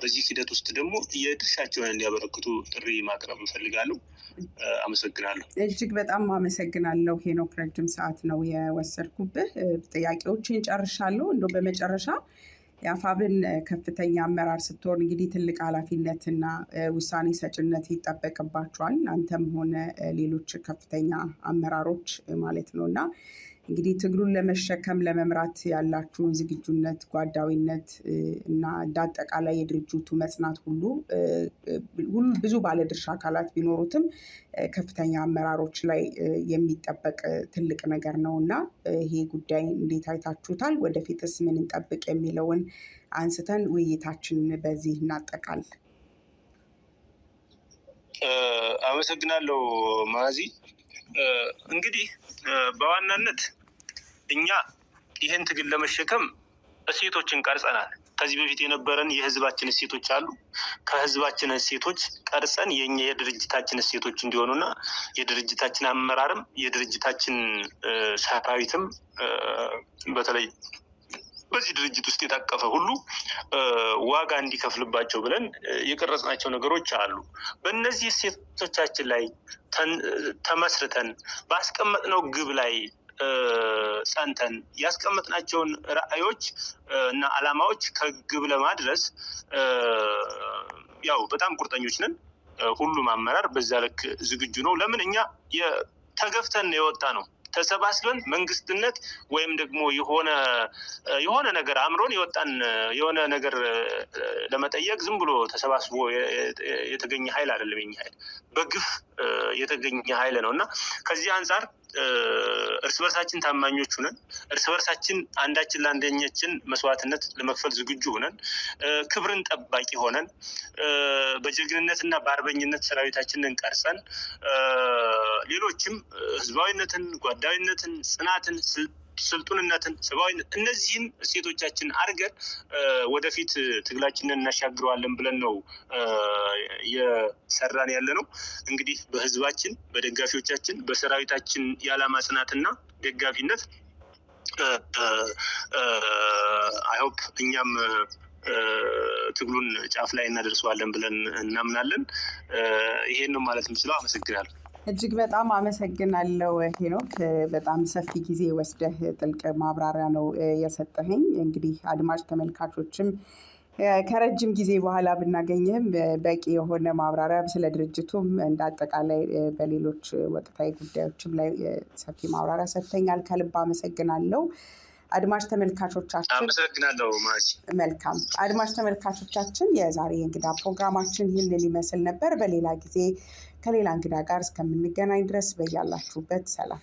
በዚህ ሂደት ውስጥ ደግሞ የድርሻቸውን እንዲያበረክቱ ጥሪ ማቅረብ እንፈልጋለሁ። አመሰግናለሁ። እጅግ በጣም አመሰግናለሁ ሄኖክ። ረጅም ሰዓት ነው የወሰድኩብህ። ጥያቄዎችን ጨርሻለሁ። እንደው በመጨረሻ የአፋብን ከፍተኛ አመራር ስትሆን እንግዲህ ትልቅ ኃላፊነትና ውሳኔ ሰጭነት ይጠበቅባቸዋል። አንተም ሆነ ሌሎች ከፍተኛ አመራሮች ማለት ነው እና እንግዲህ ትግሉን ለመሸከም ለመምራት ያላችሁን ዝግጁነት፣ ጓዳዊነት እና እንዳጠቃላይ የድርጅቱ መጽናት ሁሉ ብዙ ባለድርሻ አካላት ቢኖሩትም ከፍተኛ አመራሮች ላይ የሚጠበቅ ትልቅ ነገር ነው እና ይሄ ጉዳይ እንዴት አይታችሁታል? ወደፊትስ ምን እንጠብቅ የሚለውን አንስተን ውይይታችን በዚህ እናጠቃል። አመሰግናለሁ ማዚ። እንግዲህ በዋናነት እኛ ይህን ትግል ለመሸከም እሴቶችን ቀርጸናል። ከዚህ በፊት የነበረን የህዝባችን እሴቶች አሉ። ከህዝባችን እሴቶች ቀርጸን የኛ የድርጅታችን እሴቶች እንዲሆኑና የድርጅታችን አመራርም የድርጅታችን ሰራዊትም በተለይ በዚህ ድርጅት ውስጥ የታቀፈ ሁሉ ዋጋ እንዲከፍልባቸው ብለን የቀረጽናቸው ነገሮች አሉ። በእነዚህ እሴቶቻችን ላይ ተመስርተን ባስቀመጥነው ግብ ላይ ጸንተን ያስቀመጥናቸውን ራዕዮች እና ዓላማዎች ከግብ ለማድረስ ያው በጣም ቁርጠኞች ነን። ሁሉም አመራር በዛ ልክ ዝግጁ ነው። ለምን እኛ ተገፍተን የወጣ ነው። ተሰባስበን መንግስትነት ወይም ደግሞ የሆነ ነገር አምሮን የወጣን የሆነ ነገር ለመጠየቅ ዝም ብሎ ተሰባስቦ የተገኘ ኃይል አይደለም። የኛ ኃይል በግፍ የተገኘ ኃይል ነው እና ከዚህ አንጻር እርስ በርሳችን ታማኞች ሆነን እርስ በርሳችን አንዳችን ለአንደኛችን መስዋዕትነት ለመክፈል ዝግጁ ሆነን ክብርን ጠባቂ ሆነን በጀግንነትና በአርበኝነት ሰራዊታችንን ቀርጸን ሌሎችም ህዝባዊነትን፣ ጓዳዊነትን፣ ጽናትን፣ ስልጡንነትን፣ ሰብአዊነት እነዚህን እሴቶቻችን አድርገን ወደፊት ትግላችንን እናሻግረዋለን ብለን ነው የሰራን ያለ ነው። እንግዲህ በህዝባችን፣ በደጋፊዎቻችን፣ በሰራዊታችን የዓላማ ጽናትና ደጋፊነት አይሆፕ እኛም ትግሉን ጫፍ ላይ እናደርሰዋለን ብለን እናምናለን። ይሄን ነው ማለት የምችለው። አመሰግናለሁ። እጅግ በጣም አመሰግናለሁ ሄኖክ። በጣም ሰፊ ጊዜ ወስደህ ጥልቅ ማብራሪያ ነው የሰጠኸኝ። እንግዲህ አድማጭ ተመልካቾችም ከረጅም ጊዜ በኋላ ብናገኝህም በቂ የሆነ ማብራሪያ ስለ ድርጅቱም እንዳጠቃላይ በሌሎች ወቅታዊ ጉዳዮችም ላይ ሰፊ ማብራሪያ ሰጥተኛል። ከልብ አመሰግናለሁ። አድማጭ ተመልካቾቻችን አመሰግናለሁ ማጂ። መልካም አድማጭ ተመልካቾቻችን የዛሬ እንግዳ ፕሮግራማችን ይህንን ይመስል ነበር። በሌላ ጊዜ ከሌላ እንግዳ ጋር እስከምንገናኝ ድረስ በያላችሁበት ሰላም።